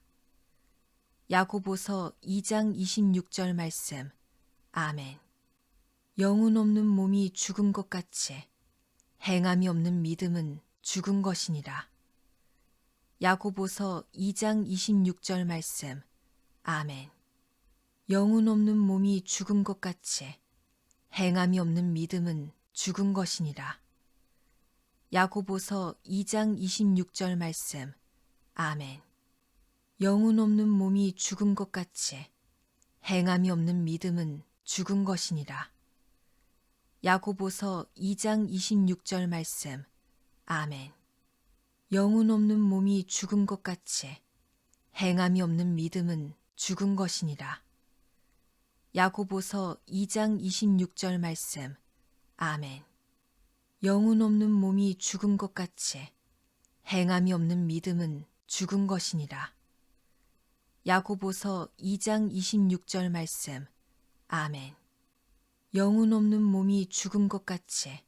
야고보서 2장 26절 말씀. 아멘. 영혼 없는 몸이 죽은 것 같이 행함이 없는 믿음은 죽은 것이니라. 야고보서 2장 26절 말씀. 아멘. 영혼 없는 몸이 죽은 것 같이 행함이 없는 믿음은 죽은 것이니라. 야고보서 2장 26절 말씀. 아멘. 영혼 없는 몸이 죽은 것 같이 행함이 없는 믿음은 죽은 것이니라. 야고보서 2장 26절 말씀. 아멘. 영혼 없는 몸이 죽은 것 같이 행함이 없는 믿음은 죽은 것이니라. 야고보서 2장 26절 말씀. 아멘. 영혼 없는 몸이 죽은 것 같이 행함이 없는 믿음은 죽은 것이니라. 야고보서 2장 26절 말씀. 아멘. 영혼 없는 몸이 죽은 것 같이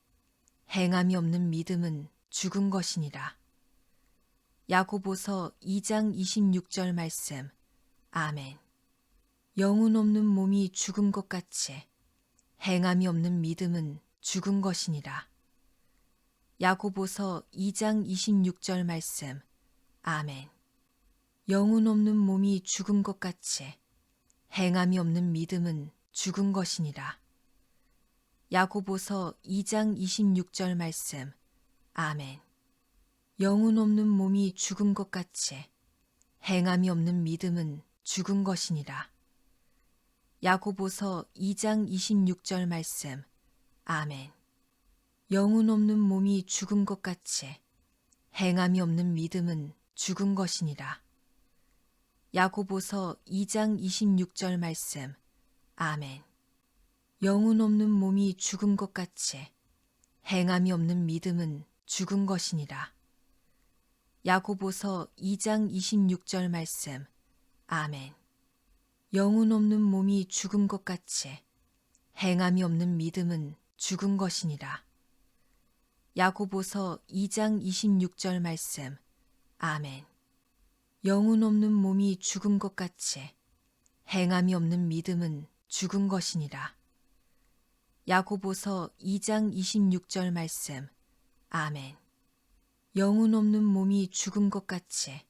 행함이 없는 믿음은 죽은 것이니라. 야고보서 2장 26절 말씀. 아멘. 영혼 없는 몸이 죽은 것 같이 행함이 없는 믿음은 죽은 것이니라. 야고보서 2장 26절 말씀. 아멘. 영혼 없는 몸이 죽은 것 같이 행함이 없는 믿음은 죽은 것이니라. 야고보서 2장 26절 말씀. 아멘. 영혼 없는 몸이 죽은 것 같이 행함이 없는 믿음은 죽은 것이니라. 야고보서 2장 26절 말씀. 아멘. 영혼 없는 몸이 죽은 것 같이 행함이 없는 믿음은 죽은 것이니라. 야고보서 2장 26절 말씀. 아멘. 영혼 없는 몸이 죽은 것 같이 행함이 없는 믿음은 죽은 것이니라. 야고보서 2장 26절 말씀. 아멘. 영혼 없는 몸이 죽은 것 같이 행함이 없는 믿음은 죽은 것이니라. 야고보서 2장 26절 말씀. 아멘. 영혼 없는 몸이 죽은 것 같이 행함이 없는 믿음은 죽은 것이니라. 야고보서 2장 26절 말씀. 아멘. 영혼 없는 몸이 죽은 것 같이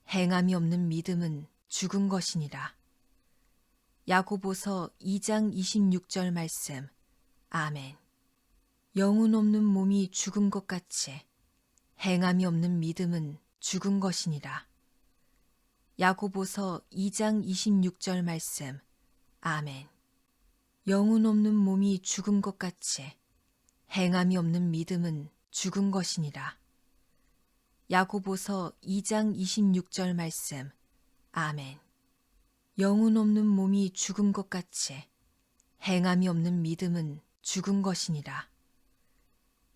행함이 없는 믿음은 죽은 것이니라. 야고보서 2장 26절 말씀. 아멘. 영혼 없는 몸이 죽은 것 같이 행함이 없는 믿음은 죽은 것이니라. 야고보서 2장 26절 말씀. 아멘. 영혼 없는 몸이 죽은 것 같이 행함이 없는 믿음은 죽은 것이니라. 야고보서 2장 26절 말씀. 아멘. 영혼 없는 몸이 죽은 것 같이 행함이 없는 믿음은 죽은 것이니라.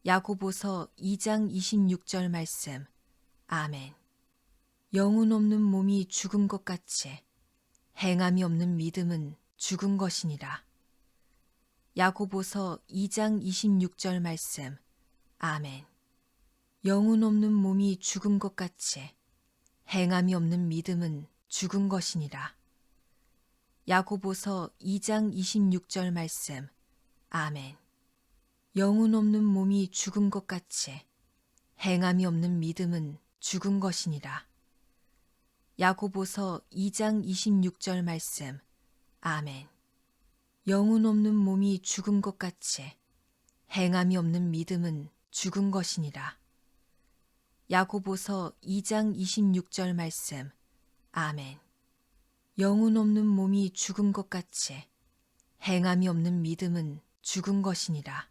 야고보서 2장 26절 말씀. 아멘. 영혼 없는 몸이 죽은 것 같이 행함이 없는 믿음은 죽은 것이니라. 야고보서 2장 26절 말씀. 아멘. 영혼 없는 몸이 죽은 것 같이 행함이 없는 믿음은 죽은 것이니라. 야고보서 2장 26절 말씀. 아멘. 영혼 없는 몸이 죽은 것 같이 행함이 없는 믿음은 죽은 것이니라. 야고보서 2장 26절 말씀. 아멘. 영혼 없는 몸이 죽은 것 같이 행함이 없는 믿음은 죽은 것이니라. 야고보서 2장 26절 말씀. 아멘. 영혼 없는 몸이 죽은 것 같이 행함이 없는 믿음은 죽은 것이니라.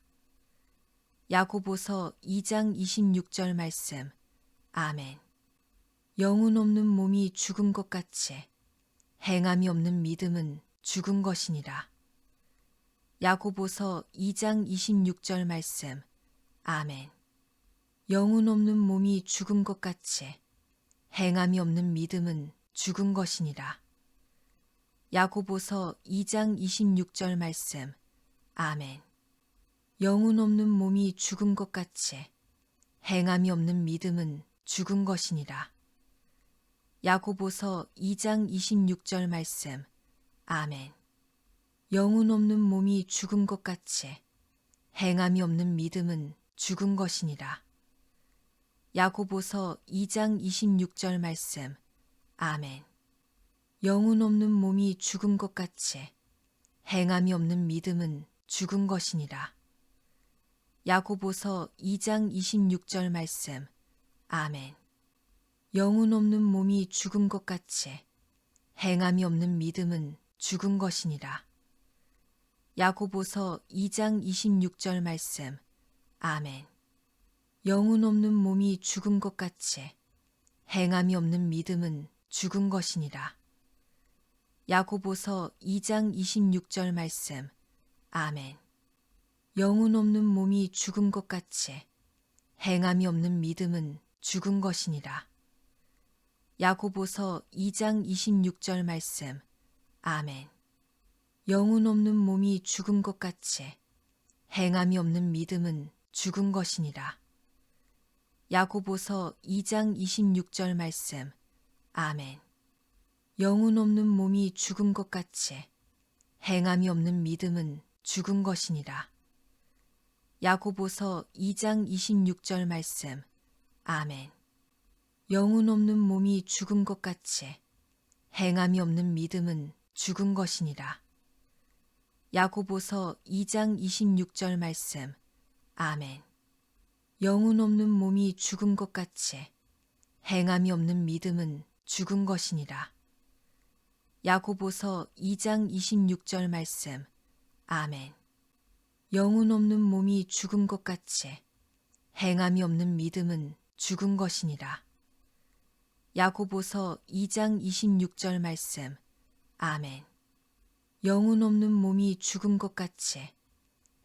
야고보서 2장 26절 말씀. 아멘. 영혼 없는 몸이 죽은 것 같이 행함이 없는 믿음은 죽은 것이니라. 야고보서 2장 26절 말씀. 아멘. 영혼 없는 몸이 죽은 것 같이 행함이 없는 믿음은 죽은 것이니라. 야고보서 2장 26절 말씀. 아멘. 영혼 없는 몸이 죽은 것 같이 행함이 없는 믿음은 죽은 것이니라. 야고보서 2장 26절 말씀. 아멘. 영혼 없는 몸이 죽은 것 같이 행함이 없는 믿음은 죽은 것이니라. 야고보서 2장 26절 말씀. 아멘. 영혼 없는 몸이 죽은 것 같이 행함이 없는 믿음은 죽은 것이니라. 야고보서 2장 26절 말씀. 아멘. 영혼 없는 몸이 죽은 것 같이 행함이 없는 믿음은 죽은 것이니라. 야고보서 2장 26절 말씀. 아멘. 영혼 없는 몸이 죽은 것 같이 행함이 없는 믿음은 죽은 것이니라. 야고보서 2장 26절 말씀. 아멘. 영혼 없는 몸이 죽은 것 같이 행함이 없는 믿음은 죽은 것이니라. 야고보서 2장 26절 말씀. 아멘. 영혼 없는 몸이 죽은 것 같이 행함이 없는 믿음은 죽은 것이니라. 야고보서 2장 26절 말씀. 아멘. 영혼 없는 몸이 죽은 것 같이 행함이 없는 믿음은 죽은 것이니라. 야고보서 2장 26절 말씀. 아멘. 영혼 없는 몸이 죽은 것 같이 행함이 없는 믿음은 죽은 것이니라. 야고보서 2장 26절 말씀. 아멘. 영혼 없는 몸이 죽은 것 같이 행함이 없는 믿음은 죽은 것이니라. 야고보서 2장 26절 말씀. 아멘. 영혼 없는 몸이 죽은 것 같이 행함이 없는 믿음은 죽은 것이니라. 야고보서 2장 26절 말씀. 아멘. 영혼 없는 몸이 죽은 것 같이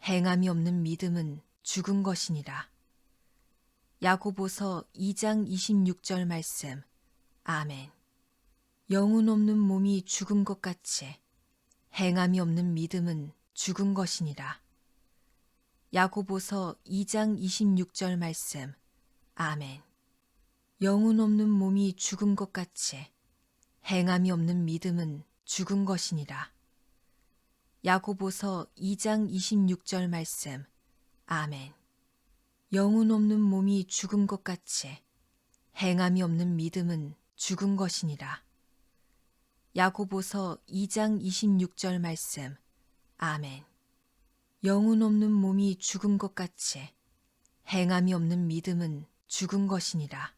행함이 없는 믿음은 죽은 것이니라. 야고보서 2장 26절 말씀. 아멘. 영혼 없는 몸이 죽은 것 같이 행함이 없는 믿음은 죽은 것이니라. 야고보서 2장 26절 말씀. 아멘. 영혼 없는 몸이 죽은 것 같이 행함이 없는 믿음은 죽은 것이니라. 야고보서 2장 26절 말씀. 아멘. 영혼 없는 몸이 죽은 것 같이 행함이 없는 믿음은 죽은 것이니라. 야고보서 2장 26절 말씀. 아멘. 영혼 없는 몸이 죽은 것 같이 행함이 없는 믿음은 죽은 것이니라.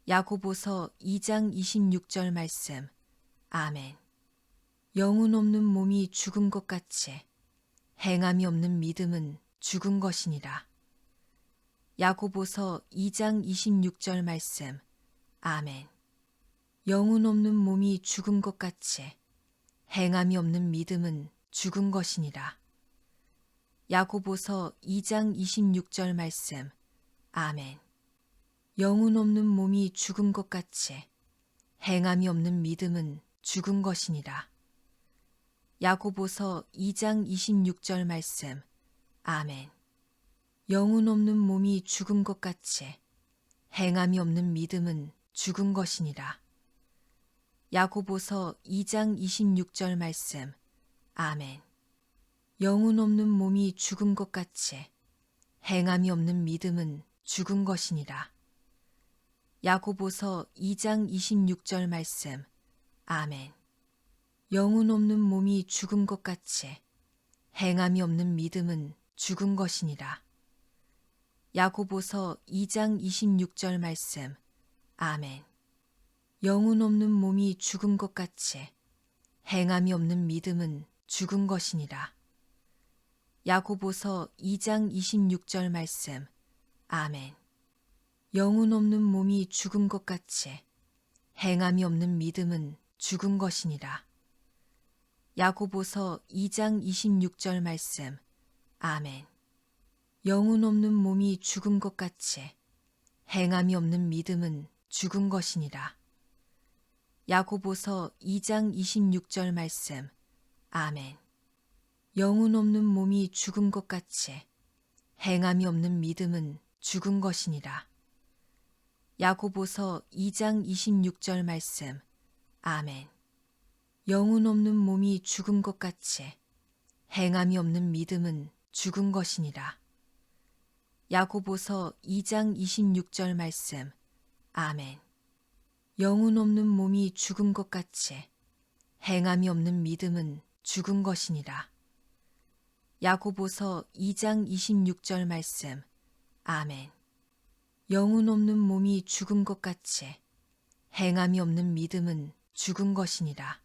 야고보서 2장 26절 말씀. 아멘. 영혼 없는 몸이 죽은 것 같이 행함이 없는 믿음은 죽은 것이니라. 야고보서 2장 26절 말씀. 아멘. 영혼 없는 몸이 죽은 것 같이 행함이 없는 믿음은 죽은 것이니라. 야고보서 2장 26절 말씀. 아멘. 영혼 없는 몸이 죽은 것 같이 행함이 없는 믿음은 죽은 것이니라. 야고보서 2장 26절 말씀. 아멘. 영혼 없는 몸이 죽은 것 같이 행함이 없는 믿음은 죽은 것이니라. 야고보서 2장 26절 말씀. 아멘. 영혼 없는 몸이 죽은 것 같이 행함이 없는 믿음은 죽은 것이니라. 야고보서 2장 26절 말씀. 아멘. 영혼 없는 몸이 죽은 것 같이 행함이 없는 믿음은 죽은 것이니라. 야고보서 2장 26절 말씀. 아멘. 영혼 없는 몸이 죽은 것 같이 행함이 없는 믿음은 죽은 것이니라. 야고보서 2장 26절 말씀. 아멘. 영혼 없는 몸이 죽은 것 같이 행함이 없는 믿음은 죽은 것이니라. 야고보서 2장 26절 말씀. 아멘. 영혼 없는 몸이 죽은 것 같이 행함이 없는 믿음은 죽은 것이니라. 야고보서 2장 26절 말씀. 아멘. 영혼 없는 몸이 죽은 것 같이 행함이 없는 믿음은 죽은 것이니라. 야고보서 2장 26절 말씀. 아멘. 영혼 없는 몸이 죽은 것 같이 행함이 없는 믿음은 죽은 것이니라. 야고보서 2장 26절 말씀. 아멘. 영혼 없는 몸이 죽은 것 같이 행함이 없는 믿음은 죽은 것이니라. 야고보서 2장 26절 말씀. 아멘. 영혼 없는 몸이 죽은 것 같이 행함이 없는 믿음은 죽은 것이니라.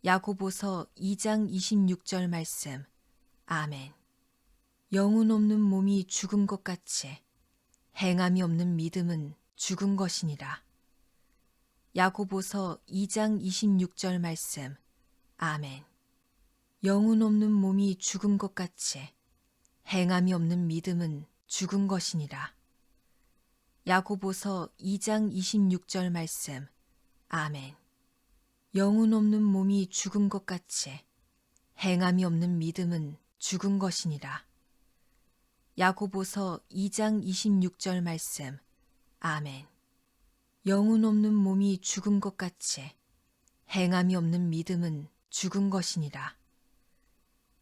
야고보서 2장 26절 말씀. 아멘. 영혼 없는 몸이 죽은 것 같이 행함이 없는 믿음은 죽은 것이니라. 야고보서 2장 26절 말씀. 아멘. 영혼 없는 몸이 죽은 것 같이 행함이 없는 믿음은 죽은 것이니라. 야고보서 2장 26절 말씀. 아멘. 영혼 없는 몸이 죽은 것 같이 행함이 없는 믿음은 죽은 것이니라. 야고보서 2장 26절 말씀. 아멘. 영혼 없는 몸이 죽은 것 같이 행함이 없는 믿음은 죽은 것이니라.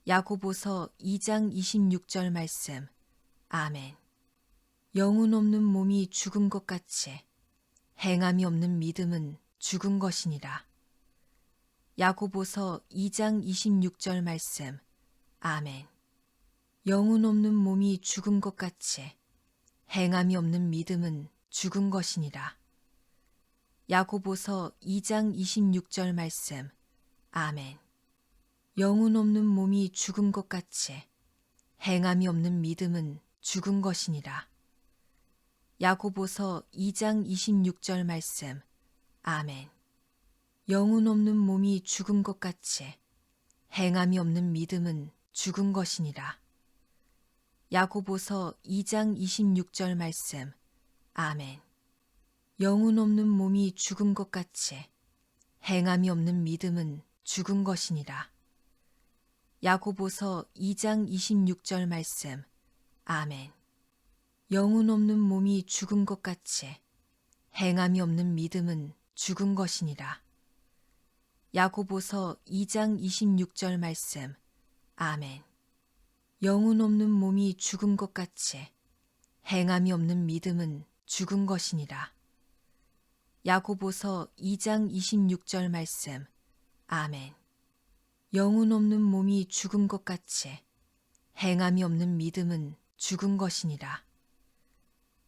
야고보서 2장 26절 말씀. 아멘. 영혼 없는 몸이 죽은 것 같이 행함이 없는 믿음은 죽은 것이니라. 야고보서 2장 26절 말씀. 아멘. 영혼 없는 몸이 죽은 것 같이 행함이 없는 믿음은 죽은 것이니라. 야고보서 2장 26절 말씀. 아멘. 영혼 없는 몸이 죽은 것 같이 행함이 없는 믿음은 죽은 것이니라. 야고보서 2장 26절 말씀. 아멘. 영혼 없는 몸이 죽은 것 같이 행함이 없는 믿음은 죽은 것이니라. 야고보서 2장 26절 말씀. 아멘. 영혼 없는 몸이 죽은 것 같이 행함이 없는 믿음은 죽은 것이니라. 야고보서 2장 26절 말씀. 아멘. 영혼 없는 몸이 죽은 것 같이 행함이 없는 믿음은 죽은 것이니라. 야고보서 2장 26절 말씀. 아멘. 영혼 없는 몸이 죽은 것 같이 행함이 없는 믿음은 죽은 것이니라. 야고보서 2장 26절 말씀. 아멘. 영혼 없는 몸이 죽은 것 같이 행함이 없는 믿음은 죽은 것이니라.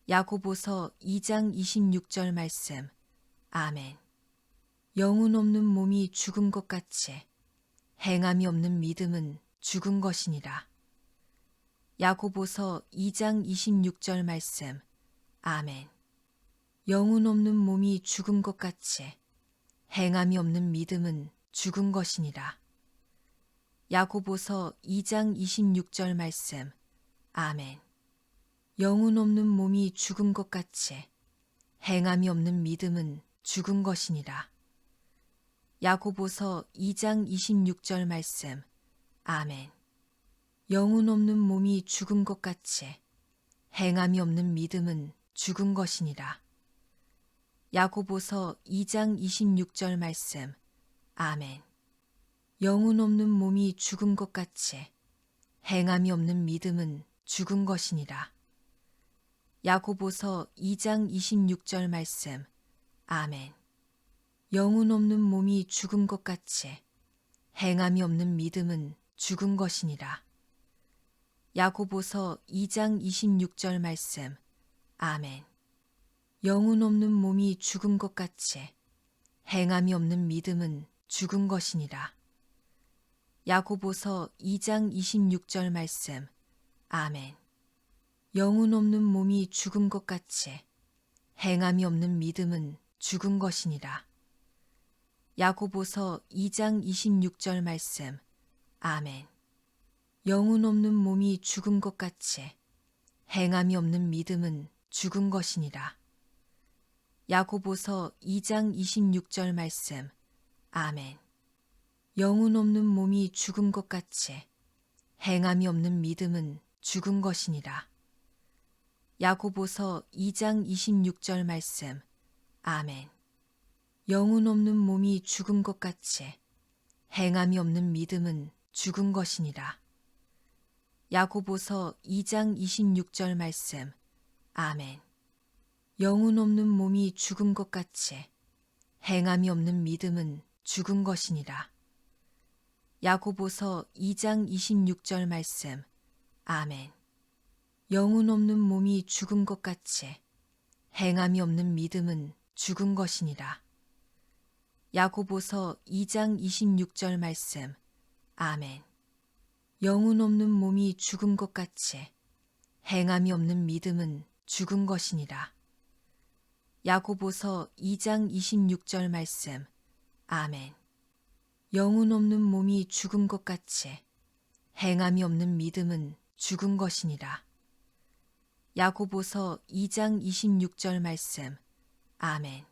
야고보서 2장 26절 말씀. 아멘. 영혼 없는 몸이 죽은 것 같이 행함이 없는 믿음은 죽은 것이니라. 야고보서 2장 26절 말씀. 아멘. 영혼 없는 몸이 죽은 것 같이 행함이 없는 믿음은 죽은 것이니라. 야고보서 2장 26절 말씀. 아멘. 영혼 없는 몸이 죽은 것 같이 행함이 없는 믿음은 죽은 것이니라. 야고보서 2장 26절 말씀. 아멘. 영혼 없는 몸이 죽은 것 같이 행함이 없는 믿음은 죽은 것이니라. 야고보서 2장 26절 말씀. 아멘. 영혼 없는 몸이 죽은 것 같이 행함이 없는 믿음은 죽은 것이니라. 야고보서 2장 26절 말씀. 아멘. 영혼 없는 몸이 죽은 것 같이 행함이 없는 믿음은 죽은 것이니라. 야고보서 2장 26절 말씀. 아멘. 영혼 없는 몸이 죽은 것 같이 행함이 없는 믿음은 죽은 것이니라. 야고보서 2장 26절 말씀. 아멘. 영혼 없는 몸이 죽은 것 같이 행함이 없는 믿음은 죽은 것이니라. 야고보서 2장 26절 말씀. 아멘. 영혼 없는 몸이 죽은 것 같이 행함이 없는 믿음은 죽은 것이니라. 야고보서 2장 26절 말씀. 아멘. 영혼 없는 몸이 죽은 것 같이 행함이 없는 믿음은 죽은 것이니라. 야고보서 2장 26절 말씀. 아멘. 영혼 없는 몸이 죽은 것 같이 행함이 없는 믿음은 죽은 것이니라. 야고보서 2장 26절 말씀. 아멘. 영혼 없는 몸이 죽은 것 같이 행함이 없는 믿음은 죽은 것이니라. 야고보서 2장 26절 말씀. 아멘. 영혼 없는 몸이 죽은 것 같이 행함이 없는 믿음은 죽은 것이니라. 야고보서 2장 26절 말씀. 아멘. 영혼 없는 몸이 죽은 것 같이 행함이 없는 믿음은 죽은 것이니라. 야고보서 2장 26절 말씀. 아멘. 영혼 없는 몸이 죽은 것 같이 행함이 없는 믿음은 죽은 것이니라. 야고보서 2장 26절 말씀. 아멘.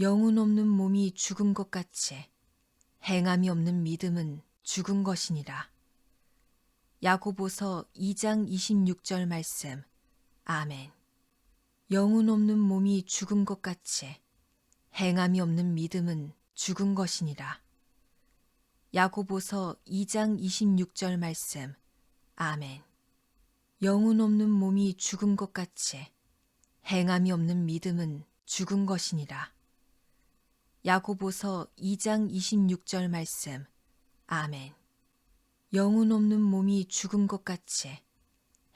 영혼 없는 몸이 죽은 것 같이 행함이 없는 믿음은 죽은 것이니라. 야고보서 2장 26절 말씀. 아멘. 영혼 없는 몸이 죽은 것 같이 행함이 없는 믿음은 죽은 것이니라. 야고보서 2장 26절 말씀. 아멘. 영혼 없는 몸이 죽은 것 같이 행함이 없는 믿음은 죽은 것이니라. 야고보서 2장 26절 말씀. 아멘. 영혼 없는 몸이 죽은 것 같이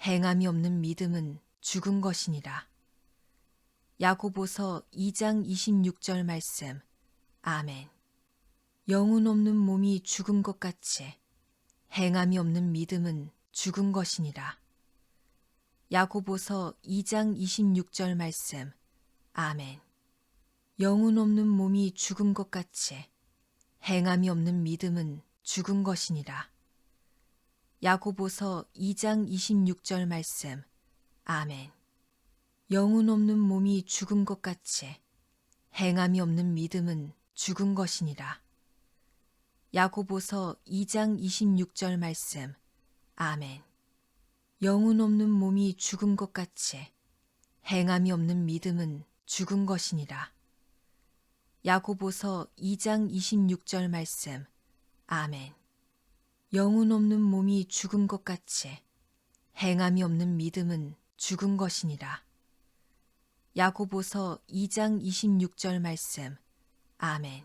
행함이 없는 믿음은 죽은 것이니라. 야고보서 2장 26절 말씀. 아멘. 영혼 없는 몸이 죽은 것 같이 행함이 없는 믿음은 죽은 것이니라. 야고보서 2장 26절 말씀. 아멘. 영혼 없는 몸이 죽은 것 같이 행함이 없는 믿음은 죽은 것이니라. 야고보서 2장 26절 말씀. 아멘. 영혼 없는 몸이 죽은 것 같이 행함이 없는 믿음은 죽은 것이니라. 야고보서 2장 26절 말씀. 아멘. 영혼 없는 몸이 죽은 것 같이 행함이 없는 믿음은 죽은 것이니라. 야고보서 2장 26절 말씀. 아멘. 영혼 없는 몸이 죽은 것 같이 행함이 없는 믿음은 죽은 것이니라. 야고보서 2장 26절 말씀. 아멘.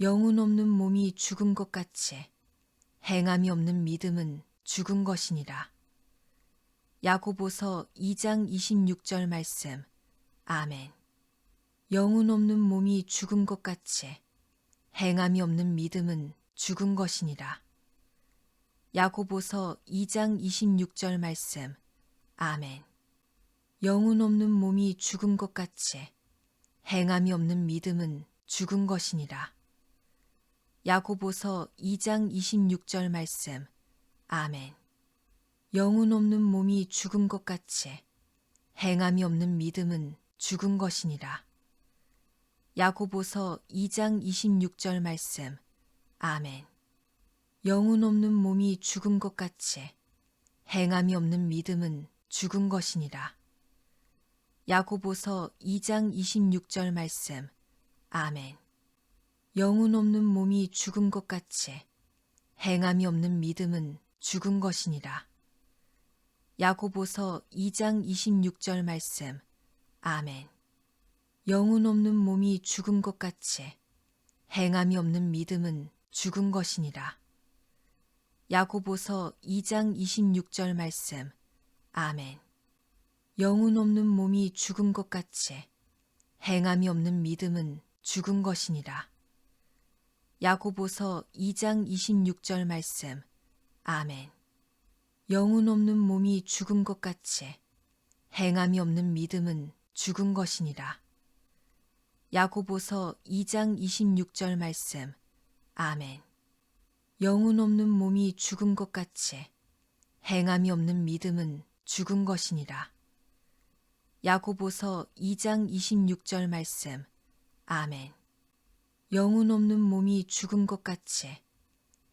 영혼 없는 몸이 죽은 것 같이 행함이 없는 믿음은 죽은 것이니라. 야고보서 2장 26절 말씀. 아멘. 영혼 없는 몸이 죽은 것 같이 행함이 없는 믿음은 죽은 것이니라. 야고보서 2장 26절 말씀. 아멘. 영혼 없는 몸이 죽은 것 같이 행함이 없는 믿음은 죽은 것이니라. 야고보서 2장 26절 말씀. 아멘. 영혼 없는 몸이 죽은 것 같이 행함이 없는 믿음은 죽은 것이니라. 야고보서 2장 26절 말씀. 아멘. 영혼 없는 몸이 죽은 것 같이 행함이 없는 믿음은 죽은 것이니라. 야고보서 2장 26절 말씀. 아멘. 영혼 없는 몸이 죽은 것 같이 행함이 없는 믿음은 죽은 것이니라. 야고보서 2장 26절 말씀. 아멘. 영혼 없는 몸이 죽은 것 같이 행함이 없는 믿음은 죽은 것이니라. 야고보서 2장 26절 말씀. 아멘. 영혼 없는 몸이 죽은 것 같이 행함이 없는 믿음은 죽은 것이니라. 야고보서 2장 26절 말씀. 아멘. 영혼 없는 몸이 죽은 것 같이 행함이 없는 믿음은 죽은 것이니라. 야고보서 2장 26절 말씀. 아멘. 영혼 없는 몸이 죽은 것 같이 행함이 없는 믿음은 죽은 것이니라. 야고보서 2장 26절 말씀. 아멘. 영혼 없는 몸이 죽은 것 같이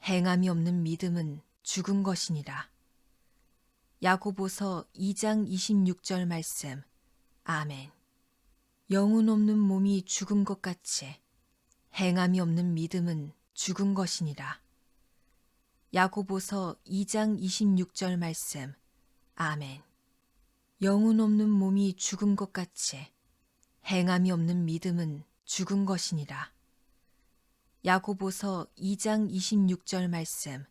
행함이 없는 믿음은 죽은 것이니라. 야고보서 2장 26절 말씀. 아멘. 영혼 없는 몸이 죽은 것 같이 행함이 없는 믿음은 죽은 것이니라. 야고보서 2장 26절 말씀. 아멘. 영혼 없는 몸이 죽은 것 같이 행함이 없는 믿음은 죽은 것이니라. 야고보서 2장 26절 말씀.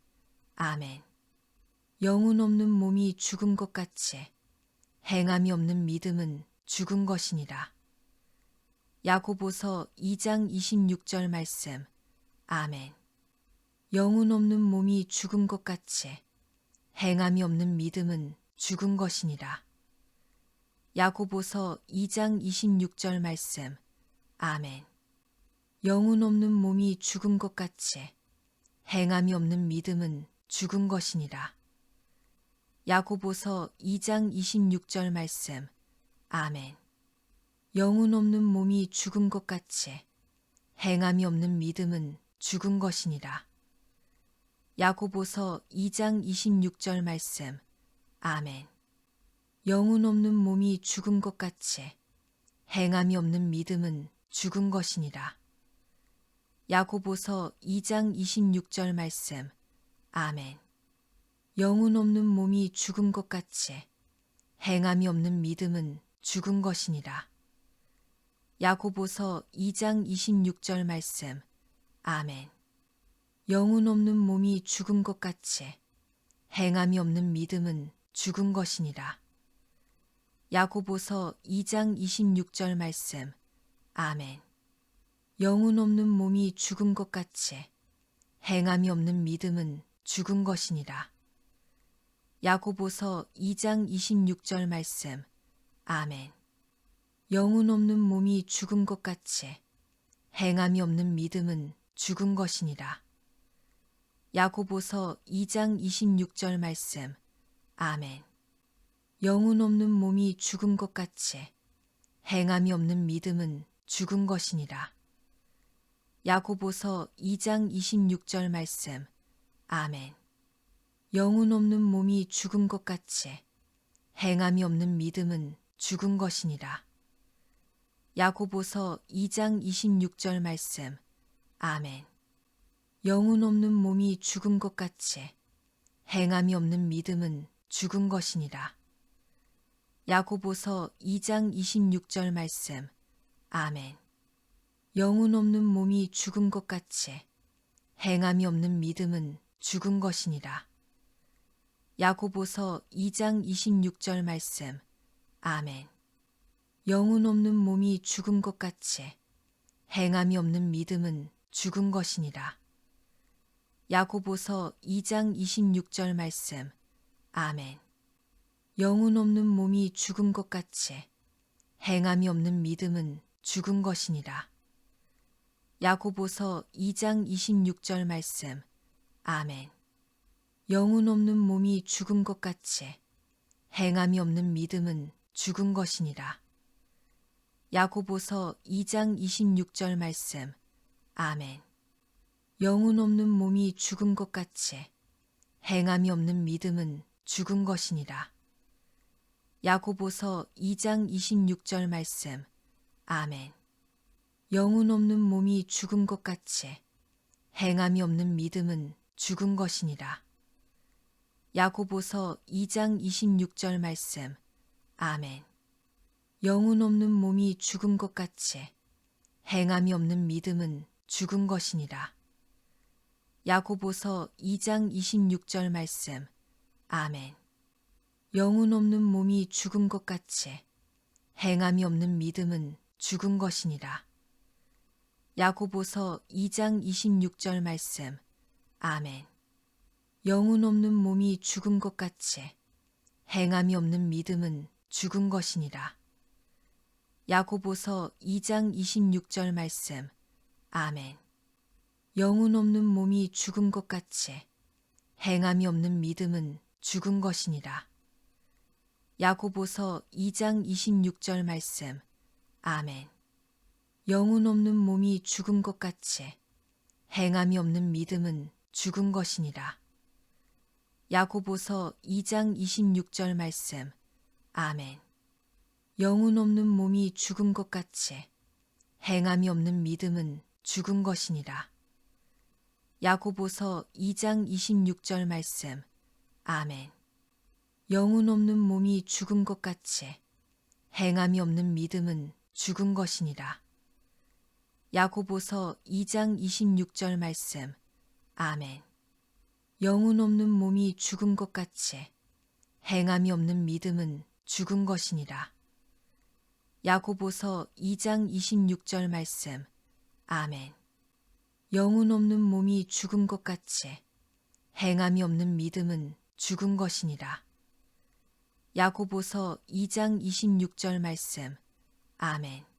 아멘. 영혼 없는 몸이 죽은 것 같이 행함이 없는 믿음은 죽은 것이니라. 야고보서 2장 26절 말씀. 아멘. 영혼 없는 몸이 죽은 것 같이 행함이 없는 믿음은 죽은 것이니라. 야고보서 2장 26절 말씀. 아멘. 영혼 없는 몸이 죽은 것 같이 행함이 없는 믿음은 죽은 것이니라. 야고보서 2장 26절 말씀. 아멘. 영혼 없는 몸이 죽은 것 같이 행함이 없는 믿음은 죽은 것이니라. 야고보서 2장 26절 말씀. 아멘. 영혼 없는 몸이 죽은 것 같이 행함이 없는 믿음은 죽은 것이니라. 야고보서 2장 26절 말씀. 아멘. 영혼 없는 몸이 죽은 것 같이 행함이 없는 믿음은 죽은 것이니라. 야고보서 2장 26절 말씀. 아멘. 영혼 없는 몸이 죽은 것 같이 행함이 없는 믿음은 죽은 것이니라. 야고보서 2장 26절 말씀. 아멘. 영혼 없는 몸이 죽은 것 같이 행함이 없는 믿음은 죽은 것이니라. 야고보서 2장 26절 말씀. 아멘. 영혼 없는 몸이 죽은 것 같이 행함이 없는 믿음은 죽은 것이니라. 야고보서 2장 26절 말씀. 아멘. 영혼 없는 몸이 죽은 것 같이 행함이 없는 믿음은 죽은 것이니라. 야고보서 2장 26절 말씀. 아멘. 영혼 없는 몸이 죽은 것 같이 행함이 없는 믿음은 죽은 것이니라. 야고보서 2장 26절 말씀. 아멘. 영혼 없는 몸이 죽은 것 같이 행함이 없는 믿음은 죽은 것이니라. 야고보서 2장 26절 말씀. 아멘. 영혼 없는 몸이 죽은 것 같이 행함이 없는 믿음은 죽은 것이니라. 야고보서 2장 26절 말씀. 아멘. 영혼 없는 몸이 죽은 것 같이 행함이 없는 믿음은 죽은 것이니라. 야고보서 2장 26절 말씀. 아멘. 영혼 없는 몸이 죽은 것 같이 행함이 없는 믿음은 죽은 것이니라. 야고보서 2장 26절 말씀. 아멘. 영혼 없는 몸이 죽은 것 같이 행함이 없는 믿음은 죽은 것이니라. 야고보서 2장 26절 말씀. 아멘. 영혼 없는 몸이 죽은 것 같이 행함이 없는 믿음은 죽은 것이니라. 야고보서 2장 26절 말씀. 아멘. 영혼 없는 몸이 죽은 것 같이 행함이 없는 믿음은 죽은 것이니라. 야고보서 2장 26절 말씀. 아멘. 영혼 없는 몸이 죽은 것 같이 행함이 없는 믿음은 죽은 것이니라. 야고보서 2장 26절 말씀. 아멘. 영혼 없는 몸이 죽은 것 같이 행함이 없는 믿음은 죽은 것이니라. 야고보서 2장 26절 말씀. 아멘. 영혼 없는 몸이 죽은 것 같이 행함이 없는 믿음은 죽은 것이니라. 야고보서 2장 26절 말씀. 아멘. 영혼 없는 몸이 죽은 것 같이 행함이 없는 믿음은 죽은 것이니라. 야고보서 2장 26절 말씀. 아멘. 영혼 없는 몸이 죽은 것 같이 행함이 없는 믿음은 죽은 것이니라. 야고보서 2장 26절 말씀. 아멘. 영혼 없는 몸이 죽은 것 같이 행함이 없는 믿음은 죽은 것이니라. 야고보서 2장 26절 말씀. 아멘. 영혼 없는 몸이 죽은 것 같이 행함이 없는 믿음은 죽은 것이니라. 야고보서 2장 26절 말씀. 아멘. 영혼 없는 몸이 죽은 것 같이 행함이 없는 믿음은 죽은 것이니라. 야고보서 2장 26절 말씀. 아멘. 영혼 없는 몸이 죽은 것 같이 행함이 없는 믿음은 죽은 것이니라. 야고보서 2장 26절 말씀. 아멘.